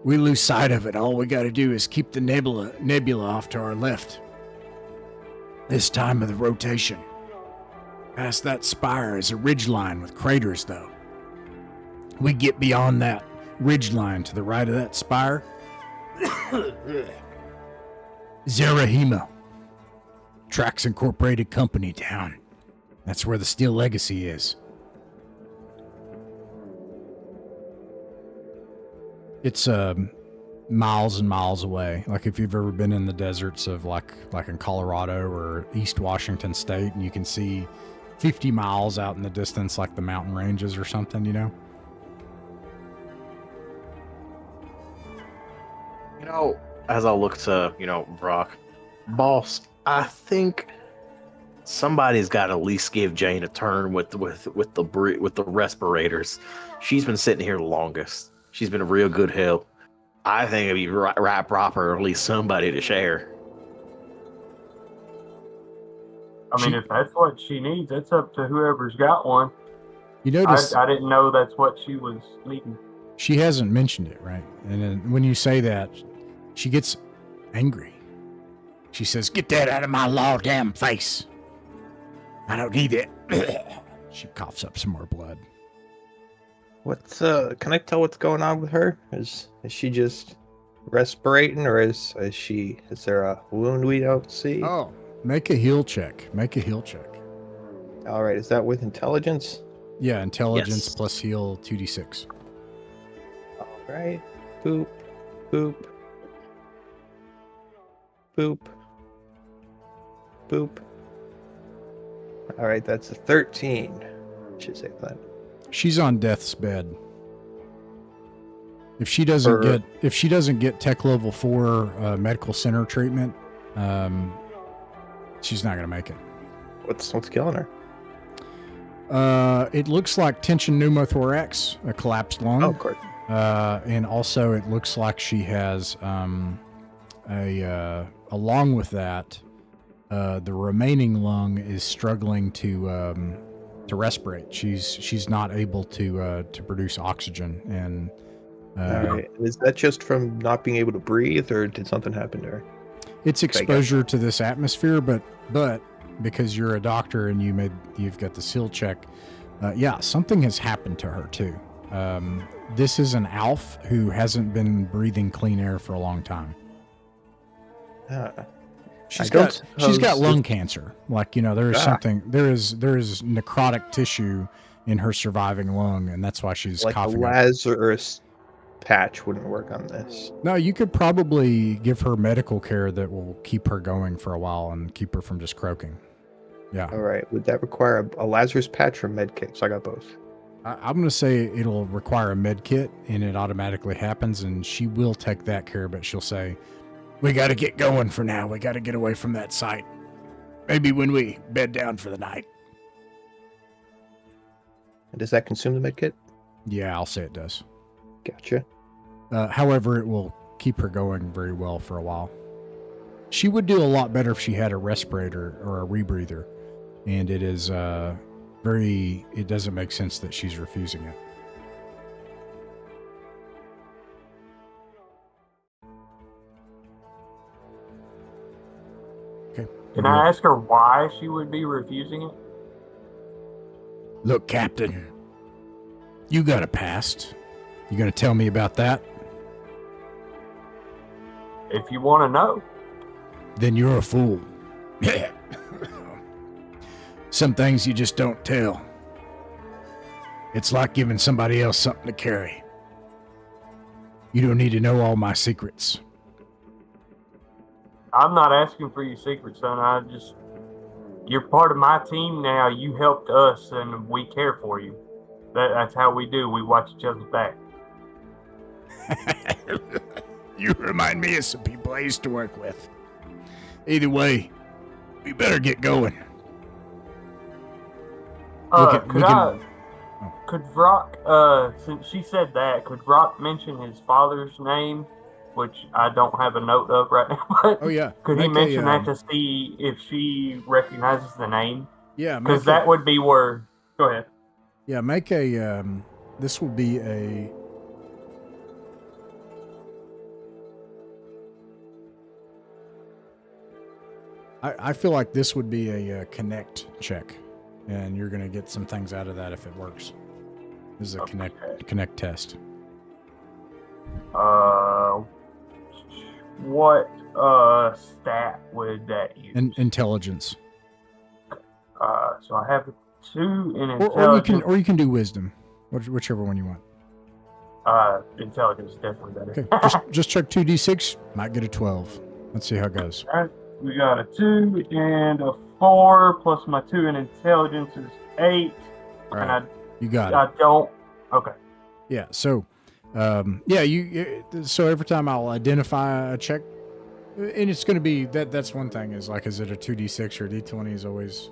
"We lose sight of it. All we gotta do is keep the nebula off to our left. This time of the rotation. Past that spire is a ridgeline with craters, though. We get beyond that ridgeline to the right of that spire. Zarahima. Trax Incorporated Company town. That's where the Steel Legacy is. It's miles and miles away. Like if you've ever been in the deserts of like in Colorado or East Washington State, and you can see 50 miles out in the distance, like the mountain ranges or something, you know? You know, as I look to, Brock, boss, I think somebody's got to at least give Jane a turn with the respirators. She's been sitting here the longest. She's been a real good help. I think it'd be right proper, at least somebody to share. I mean, if that's what she needs, it's up to whoever's got one. You notice I didn't know that's what she was needing. she hasn't mentioned it, right? And then when you say that, she gets angry. She says, "Get that out of my law damn face. I don't need it." She coughs up some more blood. What's can I tell what's going on with her? Is she just respirating, or is there a wound we don't see? Oh, make a heal check. Make a heal check. All right, is that with intelligence? Yeah, intelligence Yes. plus heal 2d6. All right. Boop, boop, boop, boop. All right, that's a 13. Should say that. She's on death's bed. If she doesn't get tech level 4 medical center treatment, she's not gonna make it. What's killing her? It looks like tension pneumothorax, a collapsed lung. Oh, of course. And also it looks like she has along with that, the remaining lung is struggling to respirate. She's not able to produce oxygen, and All right. Is that just from not being able to breathe, or did something happen to her? it's exposure to this atmosphere. But because you're a doctor and you've got the seal check, yeah, something has happened to her too. This is an ALF who hasn't been breathing clean air for a long time. She's got lung cancer. Like, there is something, there is necrotic tissue in her surviving lung, and that's why she's like coughing. A Lazarus patch wouldn't work on this. No, you could probably give her medical care that will keep her going for a while and keep her from just croaking. Yeah. All right. Would that require a Lazarus patch or med kit? So I got both. I'm going to say it'll require a med kit, and it automatically happens, and she will take that care, but she'll say, we got to get going for now. We got to get away from that site. Maybe when we bed down for the night. And does that consume the med kit? Yeah, I'll say it does. Gotcha. However, it will keep her going very well for a while. She would do a lot better if she had a respirator or a rebreather, and it is it doesn't make sense that she's refusing it. Okay. Can I ask her why she would be refusing it? Look, Captain, you got a past. You gonna tell me about that? If you want to know. Then you're a fool. Some things you just don't tell. It's like giving somebody else something to carry. You don't need to know all my secrets. I'm not asking for your secrets, son. You're part of my team now. You helped us, and we care for you. That's how we do. We watch each other's back. You remind me of some people I used to work with. Either way, we better get going. Could Vrock, since she said that, could Vrock mention his father's name, which I don't have a note of right now, but Oh, yeah. could he mention that to see if she recognizes the name? Yeah, Because that would be where... Go ahead. Yeah, make a... this will be a... I feel like this would be a connect check, and you're going to get some things out of that if it works. This is a connect test. What stat would that use? Intelligence. So I have 2 in intelligence. Or you can do wisdom, whichever one you want. Intelligence is definitely better. Okay, just check 2d6. Might get a 12. Let's see how it goes. All right, we got a 2 and a 4 plus my 2 in intelligence is 8. All right, and you got it. I don't. Okay. Yeah. So, so every time I'll identify a check, and it's going to be that's one thing is it a 2d6 or a d20 is always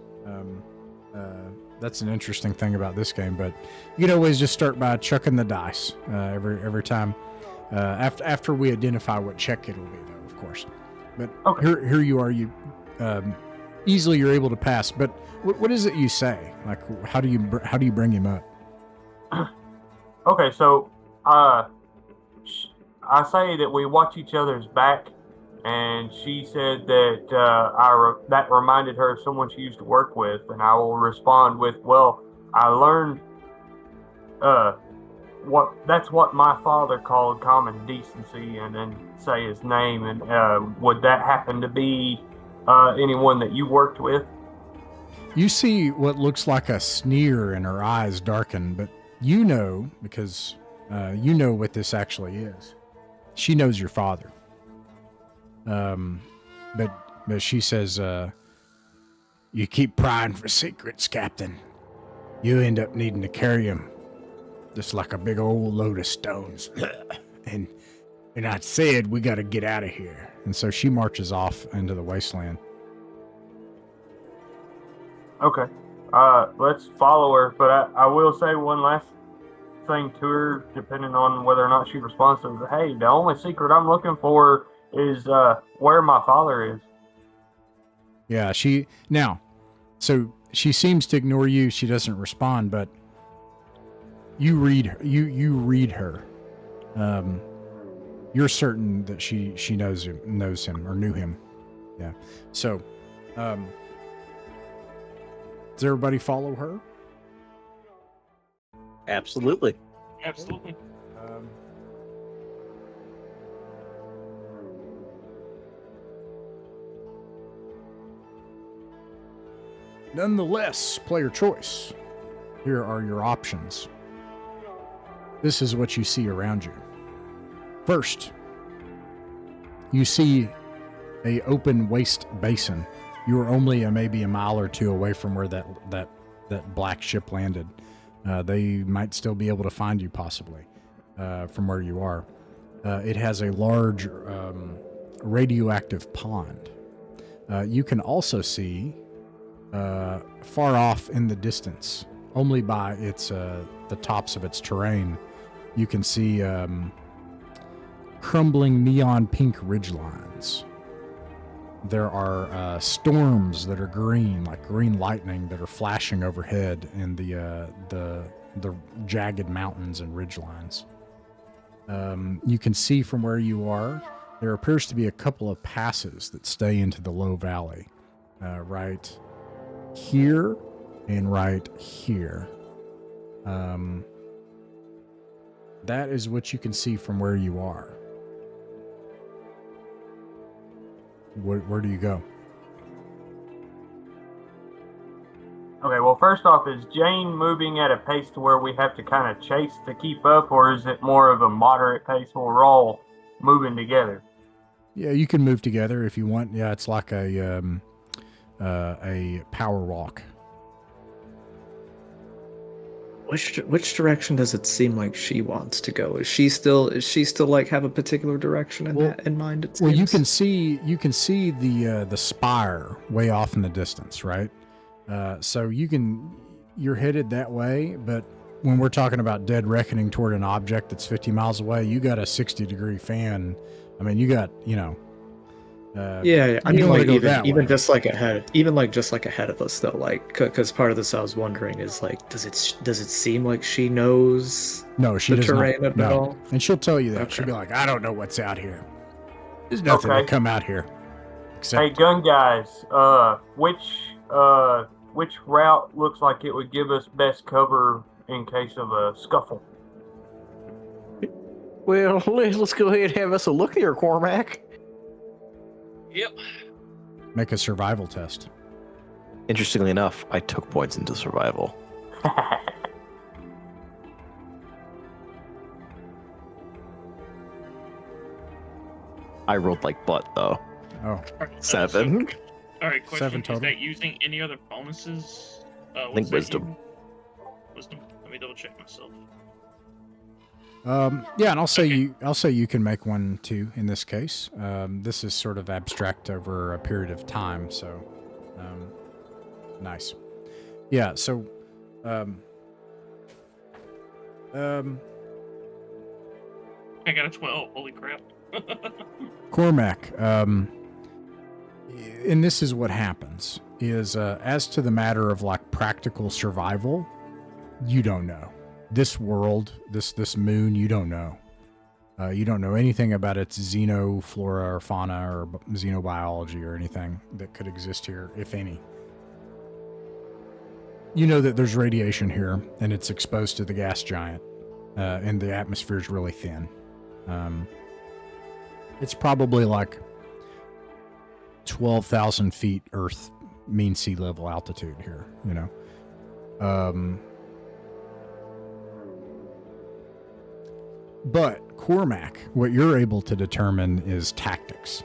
that's an interesting thing about this game. But you can always just start by chucking the dice every time after we identify what check it'll be, though, of course. But okay. Here you are. You easily you're able to pass. But what is it you say? Like how do you bring him up? Okay, so I say that we watch each other's back, and she said that that reminded her of someone she used to work with, and I will respond with, well, I learned that's what my father called common decency, and then say his name. And would that happen to be anyone that you worked with? You see what looks like a sneer in her eyes darken, but you know, because you know what this actually is. She knows your father. But she says, you keep prying for secrets, Captain. You end up needing to carry them just like a big old load of stones. and I said, we got to get out of here. And so she marches off into the wasteland. Okay. Let's follow her, but I will say one last thing to her, depending on whether or not she responds to, hey, the only secret I'm looking for is where my father is. Yeah, so she seems to ignore you. She doesn't respond, but you read her. You read her. You're certain that she knows him or knew him. Yeah. So, does everybody follow her? Absolutely. Absolutely. Nonetheless, player choice. Here are your options. This is what you see around you. First, you see a open waste basin. You are only maybe a mile or two away from where that black ship landed. They might still be able to find you possibly from where you are. It has a large radioactive pond. You can also see far off in the distance, only by its the tops of its terrain, you can see crumbling neon pink ridgelines. There are storms that are green, like green lightning, that are flashing overhead in the jagged mountains and ridgelines. You can see from where you are, there appears to be a couple of passes that stay into the low valley, right here and right here. That is what you can see from where you are. Where do you go? Okay, well, first off, is Jane moving at a pace to where we have to kind of chase to keep up, or is it more of a moderate pace where we're all moving together? Yeah, you can move together if you want. Yeah, it's like a power walk. Which direction does it seem like she wants to go? Is she still like have a particular direction in mind? It seems? Well, you can see the spire way off in the distance, right? So you're headed that way, but when we're talking about dead reckoning toward an object that's 50 miles away, you got a 60-degree fan. I mean, you got, yeah. I mean, like even way. just like ahead of us, though. Like, because part of this I was wondering is like, does it seem like she knows? No, she does terrain not. At all? And she'll tell you that. Okay. She'll be like, I don't know what's out here. There's nothing to come out here. Except, hey, gun guys, which route looks like it would give us best cover in case of a scuffle? Well, let's go ahead and have us a look here, Cormac. Yep. make a survival test. Interestingly enough, I took points into survival. I rolled like butt, though. Oh, 7. All right, question: 7 is total. that using any other bonuses? I think wisdom. Wisdom. Let me double check myself. yeah, and I'll say you can make one too in this case. This is sort of abstract over a period of time, so nice. Yeah, so I got a 12. Holy crap. Cormac, and this is what happens is as to the matter of like practical survival, you don't know. This world, this moon, you don't know. You don't know anything about its xenoflora or fauna or xenobiology or anything that could exist here, if any. You know that there's radiation here, and it's exposed to the gas giant. and the atmosphere is really thin. It's probably like 12,000 feet Earth mean sea level altitude here, you know. But Cormac, what you're able to determine is tactics.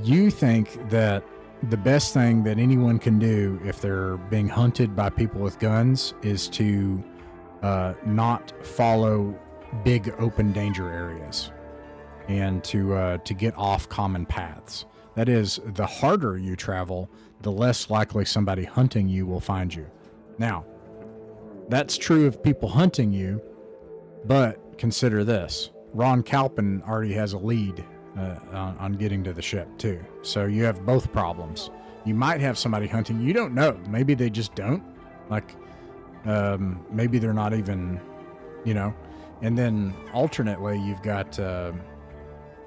You think that the best thing that anyone can do if they're being hunted by people with guns is to not follow big open danger areas and to get off common paths. That is, the harder you travel, the less likely somebody hunting you will find you. Now, that's true of people hunting you, but consider this. Ron Calpin already has a lead on getting to the ship, too. So you have both problems. You might have somebody hunting. You don't know. Maybe they just don't. Like, maybe they're not even, you know. And then alternately, you've got the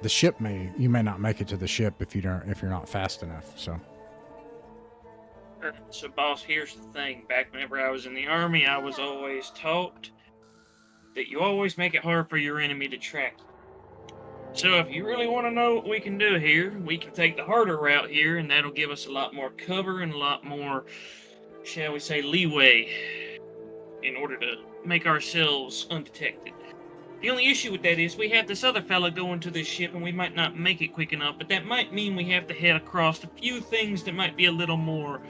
ship you may not make it to the ship if you're not fast enough. So, boss, here's the thing. Back whenever I was in the army, I was always taught that you always make it hard for your enemy to track you. So if you really want to know what we can do here, we can take the harder route here, and that'll give us a lot more cover and a lot more, shall we say, leeway in order to make ourselves undetected. The only issue with that is we have this other fella going to this ship, and we might not make it quick enough, but that might mean we have to head across a few things that might be a little more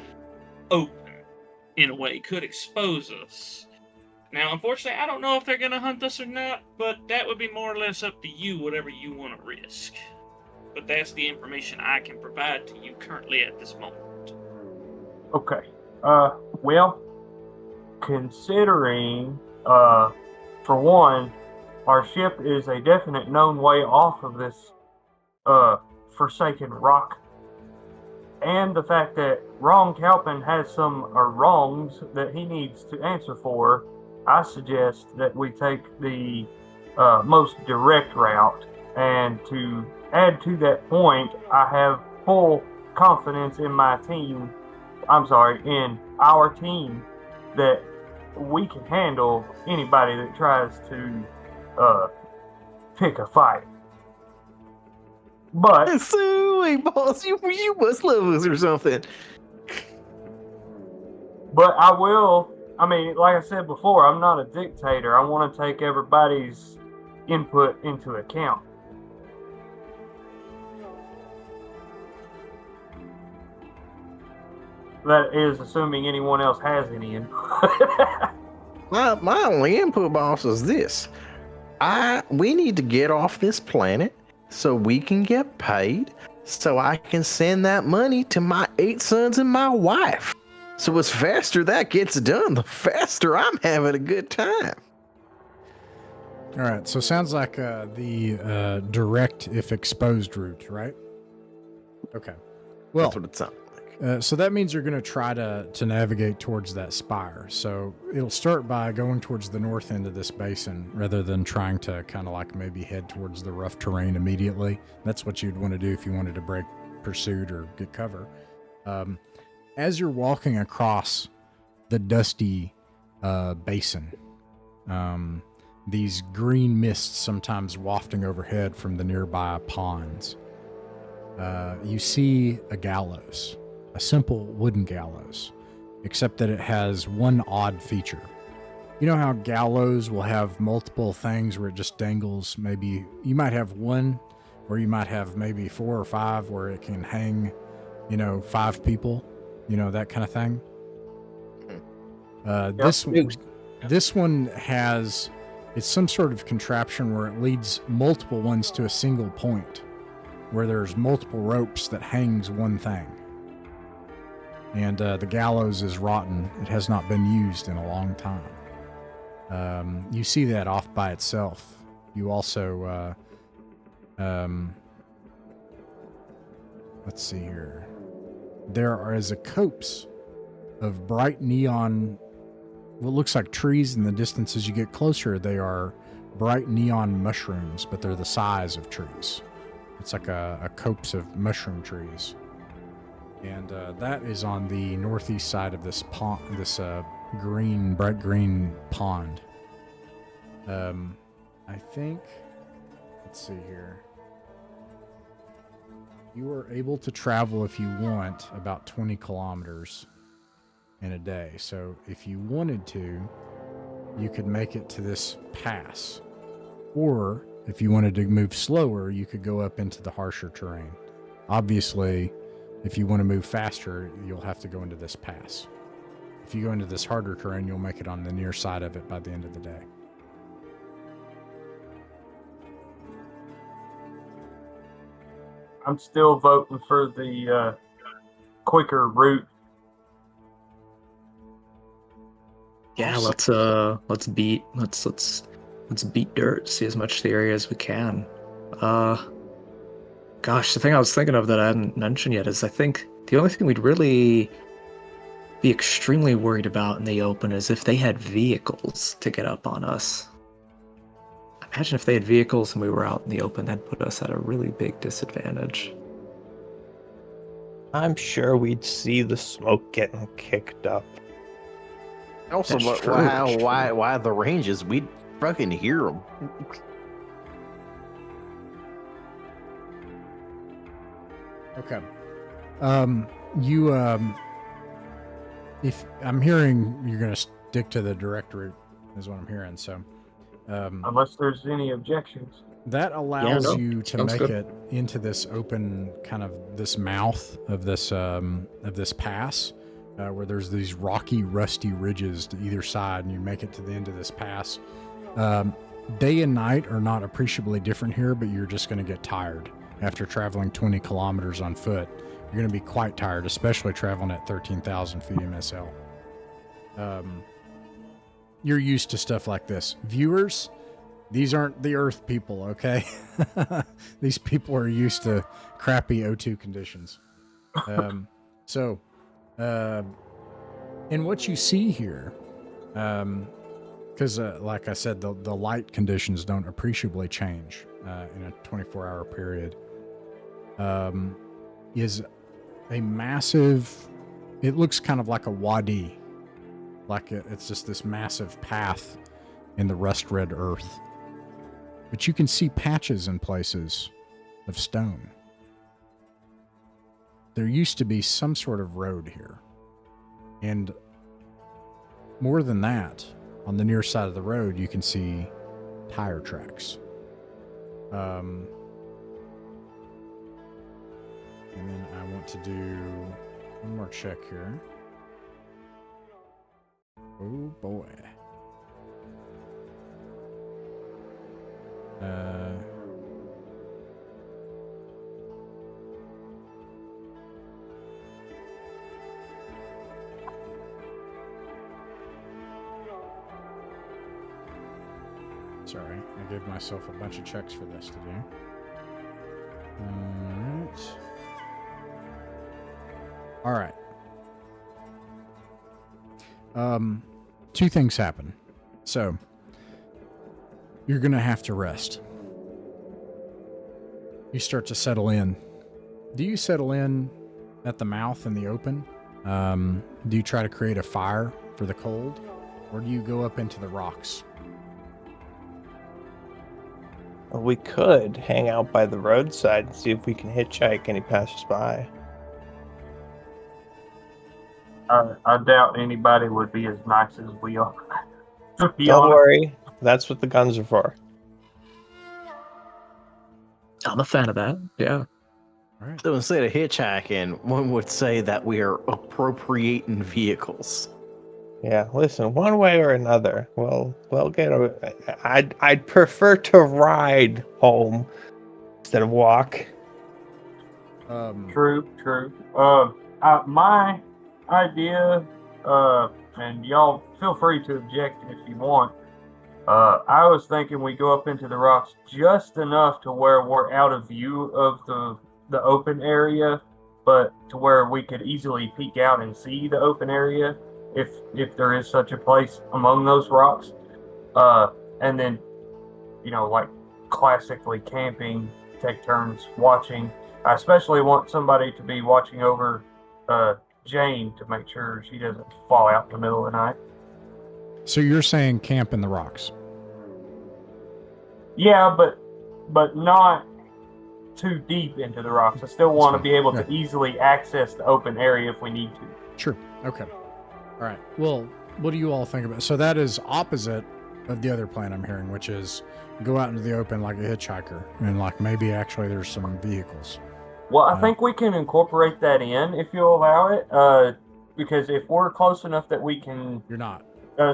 open, in a way, could expose us. Now, unfortunately, I don't know if they're going to hunt us or not, but that would be more or less up to you, whatever you want to risk. But that's the information I can provide to you currently at this moment. Okay. Well, considering, for one, our ship is a definite known way off of this, forsaken rock, and the fact that Ron Calpin has some wrongs that he needs to answer for, I suggest that we take the most direct route. And to add to that point, I have full confidence in my team. In our team, that we can handle anybody that tries to pick a fight. But So, hey, boss, you must love us or something. But I will. I mean, like I said before, I'm not a dictator. I want to take everybody's input into account. That is assuming anyone else has any input. My only input, boss, is this. We need to get off this planet so we can get paid, so I can send that money to my 8 sons and my wife. So as faster that gets done, the faster I'm having a good time. All right, so sounds like the direct if exposed route, right? Okay. Well, That's what it sounds like. So that means you're going to try to navigate towards that spire. So it'll start by going towards the north end of this basin rather than trying to kind of like maybe head towards the rough terrain immediately. That's what you'd want to do if you wanted to break pursuit or get cover. As you're walking across the dusty basin, these green mists sometimes wafting overhead from the nearby ponds, you see a gallows, a simple wooden gallows, except that it has one odd feature. You know how gallows will have multiple things where it just dangles? Maybe you might have one, or you might have maybe 4 or 5 where it can hang, 5 people. That kind of thing. This one has, it's some sort of contraption where it leads multiple ones to a single point where there's multiple ropes that hangs one thing. And the gallows is rotten. It has not been used in a long time. You see that off by itself. You also, let's see here. There is a copse of bright neon, what looks like trees in the distance. As you get closer, they are bright neon mushrooms, but they're the size of trees. It's like a copse of mushroom trees. And that is on the northeast side of this pond, this bright green pond. I think, let's see here. You are able to travel, if you want, about 20 kilometers in a day. So if you wanted to, you could make it to this pass. Or if you wanted to move slower, you could go up into the harsher terrain. Obviously, if you want to move faster, you'll have to go into this pass. If you go into this harder terrain, you'll make it on the near side of it by the end of the day. I'm still voting for the quicker route. Yeah, let's beat dirt, see as much of the area as we can. Gosh, the thing I was thinking of that I hadn't mentioned yet is I think the only thing we'd really be extremely worried about in the open is if they had vehicles to get up on us. Imagine if they had vehicles and we were out in the open, that'd put us at a really big disadvantage. I'm sure we'd see the smoke getting kicked up. Also, That's true, why the ranges? We'd fucking hear them. Okay. If I'm hearing you're going to stick to the direct route, is what I'm hearing. So, Unless there's any objections. that allows no, you to sounds make good. it into this open kind of this mouth of this pass, where there's these rocky, rusty ridges to either side, and you make it to the end of this pass. Day and night are not appreciably different here, but you're just going to get tired after traveling 20 kilometers on foot. You're going to be quite tired, especially traveling at 13,000 feet MSL. You're used to stuff like this. Viewers, these aren't the Earth people, okay? These people are used to crappy O2 conditions. And what you see here, because like I said, the light conditions don't appreciably change in a 24-hour period, is a massive, it looks kind of like a wadi. Like it's just this massive path in the rust red earth. But you can see patches in places of stone. There used to be some sort of road here. And more than that, on the near side of the road, you can see tire tracks. And then I want to do one more check here. Oh boy. Sorry, I gave myself a bunch of checks for this to do. All right. Two things happen. So, you're going to have to rest. You start to settle in. Do you settle in at the mouth in the open? Do you try to create a fire for the cold? Or do you go up into the rocks? Well, we could hang out by the roadside and see if we can hitchhike any passersby. I doubt anybody would be as nice as we are. To be Don't honest. worry, that's what the guns are for. I'm a fan of that. Yeah. All right. So instead of hitchhiking, one would say that we are appropriating vehicles. Yeah, listen, one way or another, we'll get I'd prefer to ride home instead of walk. True. My idea, and y'all feel free to object if you want. I was thinking we go up into the rocks just enough to where we're out of view of the open area, but to where we could easily peek out and see the open area if there is such a place among those rocks. And then, like classically camping, take turns watching. I especially want somebody to be watching over Jane to make sure she doesn't fall out in the middle of the night. So you're saying camp in the rocks? Yeah, but not too deep into the rocks. I still want to be able to easily access the open area if we need to. Sure. Okay. All right. Well, what do you all think about? So that is opposite of the other plan I'm hearing, which is go out into the open like a hitchhiker, and like maybe actually there's some vehicles. Well, I think we can incorporate that in if you'll allow it. Because if we're close enough that we can, You're not.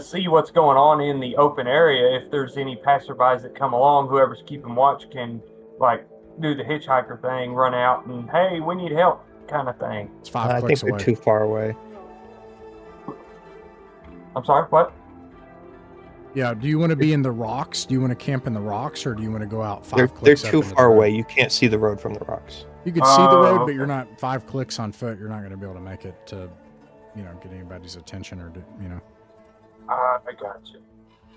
See what's going on in the open area. If there's any passerbys that come along, whoever's keeping watch can like do the hitchhiker thing, run out and hey, we need help, kind of thing. It's 5 I clicks think away. they're too far away. I'm sorry, what? Yeah. Do you want to be in the rocks? Do you want to camp in the rocks, or do you want to go out 5 They're clicks? too far away. You can't see the road from the rocks. You can see the road, okay. but you're not 5 clicks on foot. You're not going to be able to make it to, get anybody's attention or, I gotcha.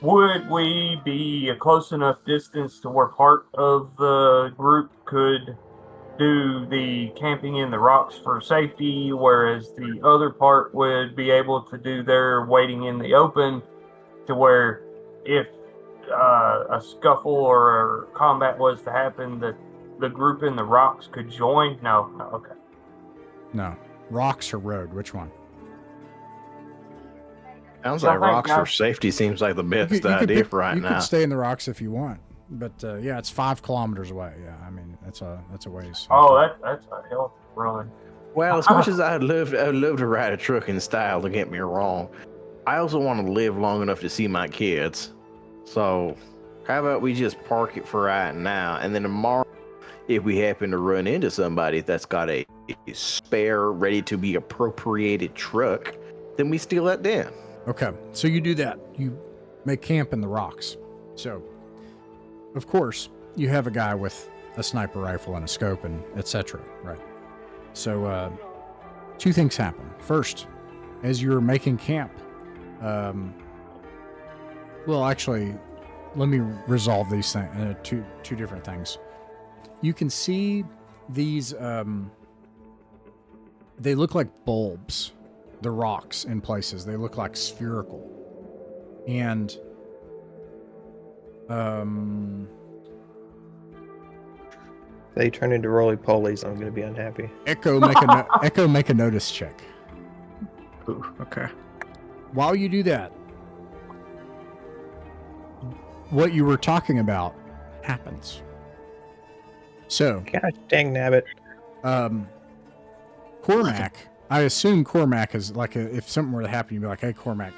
Would we be a close enough distance to where part of the group could do the camping in the rocks for safety, whereas the other part would be able to do their waiting in the open, to where if a scuffle or a combat was to happen, that the group in the rocks could join? No, okay. No. Rocks or road? Which one? Sounds So I like think rocks that- for safety seems like the best You could idea pick- for right you now. could stay in the rocks if you want, but yeah, it's 5 kilometers away. Yeah, I mean that's a ways. Oh, that's a hell of a run. Well, as much as I'd love to ride a truck in style, don't get me wrong, I also want to live long enough to see my kids. So, how about we just park it for right now, and then tomorrow, if we happen to run into somebody that's got a spare, ready to be appropriated truck, then we steal that then. Okay, so you do that. You make camp in the rocks. So, of course, you have a guy with a sniper rifle and a scope and etc. Right. So, 2 things happen. First, as you're making camp, well, actually, let me resolve these things. Two different things. You can see these. They look like bulbs. The rocks in places, they look like spherical, and They turn into roly-polies, I'm going to be unhappy. Echo make a notice check. Ooh, okay. While you do that, what you were talking about happens. So, Gosh dang nabbit. Cormac, I assume Cormac is like, if something were to happen, you'd be like, hey, Cormac,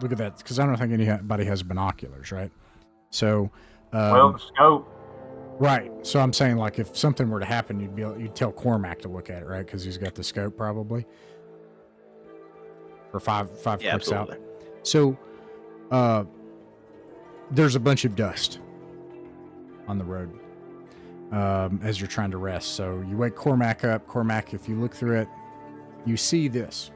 look at that. Because I don't think anybody has binoculars, right? So, Well, the scope. right. So I'm saying, like, if something were to happen, you'd tell Cormac to look at it, right? Because he's got the scope probably. Or five Yeah, clicks out. absolutely. So, there's a bunch of dust on the road as you're trying to rest. So you wake Cormac up. Cormac, if you look through it, you see this.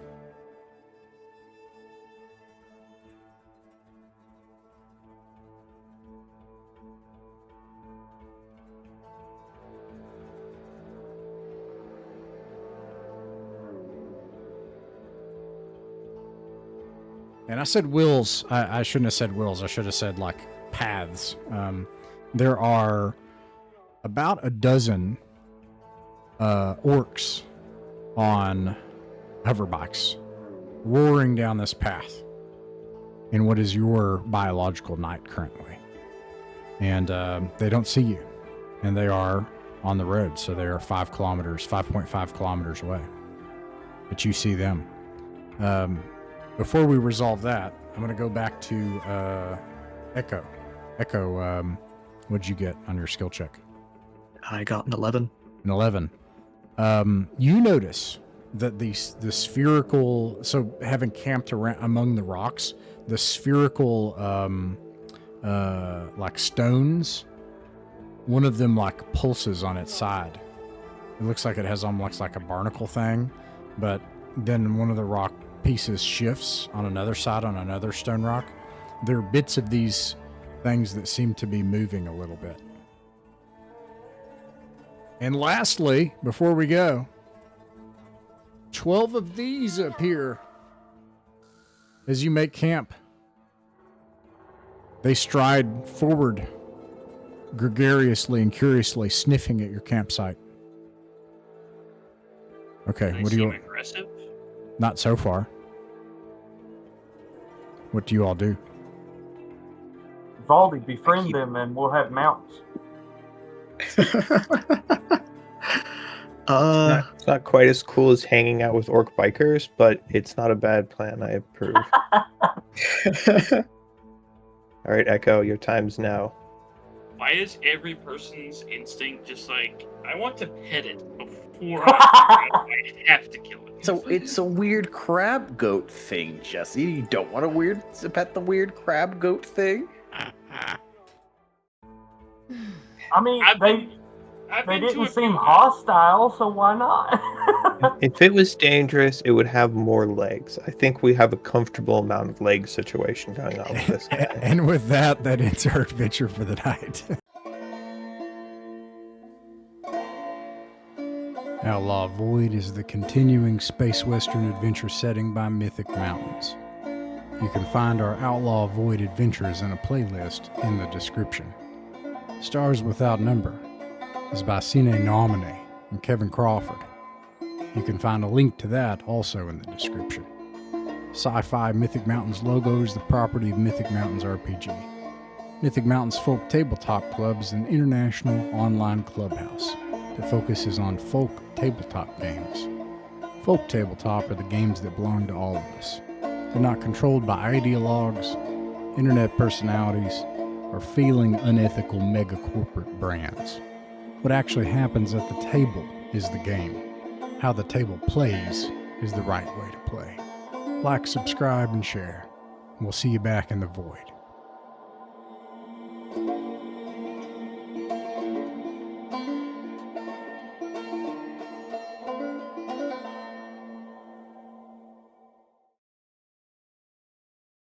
And I said wills. I shouldn't have said wills. I should have said, like, paths. There are about a dozen orcs on hoverbikes roaring down this path in what is your biological night currently. And they don't see you. And they are on the road. So they are 5.5 kilometers away. But you see them. Before we resolve that, I'm going to go back to Echo. Echo, what'd you get on your skill check? I got an 11. An 11. You notice that the spherical, so having camped around among the rocks, the spherical, like stones, one of them like pulses on its side. It looks like it has almost like a barnacle thing, but then one of the rock pieces shifts on another side on another stone rock. There are bits of these things that seem to be moving a little bit. And lastly, before we go, 12 of these appear as you make camp. They stride forward gregariously and curiously sniffing at your campsite. Okay, They what do you... seem aggressive. Not so far. What do you all do? Valdi, befriend them and we'll have mounts. It's not quite as cool as hanging out with orc bikers, but it's not a bad plan. I approve. All right, Echo, your time's now. Why is every person's instinct just like, I want to pet it before I have to kill it? So it's a weird crab goat thing, Jesse. You don't want to pet the weird crab goat thing? I mean, I've they been to a didn't few seem now. hostile, so why not? If it was dangerous, it would have more legs. I think we have a comfortable amount of leg situation going on with this guy. And with that ends our adventure for the night. Outlaw Void is the continuing space western adventure setting by Mythic Mountains. You can find our Outlaw Void adventures in a playlist in the description. Stars Without Number is by Sine Nomine and Kevin Crawford. You can find a link to that also in the description. Sci-Fi Mythic Mountains logo is the property of Mythic Mountains RPG. Mythic Mountains Folk Tabletop Club is an international online clubhouse that focuses on folk tabletop games. Folk tabletop are the games that belong to all of us. They're not controlled by ideologues, internet personalities, or feeling unethical megacorporate brands. What actually happens at the table is the game. How the table plays is the right way to play. Like, subscribe, and share. We'll see you back in the void.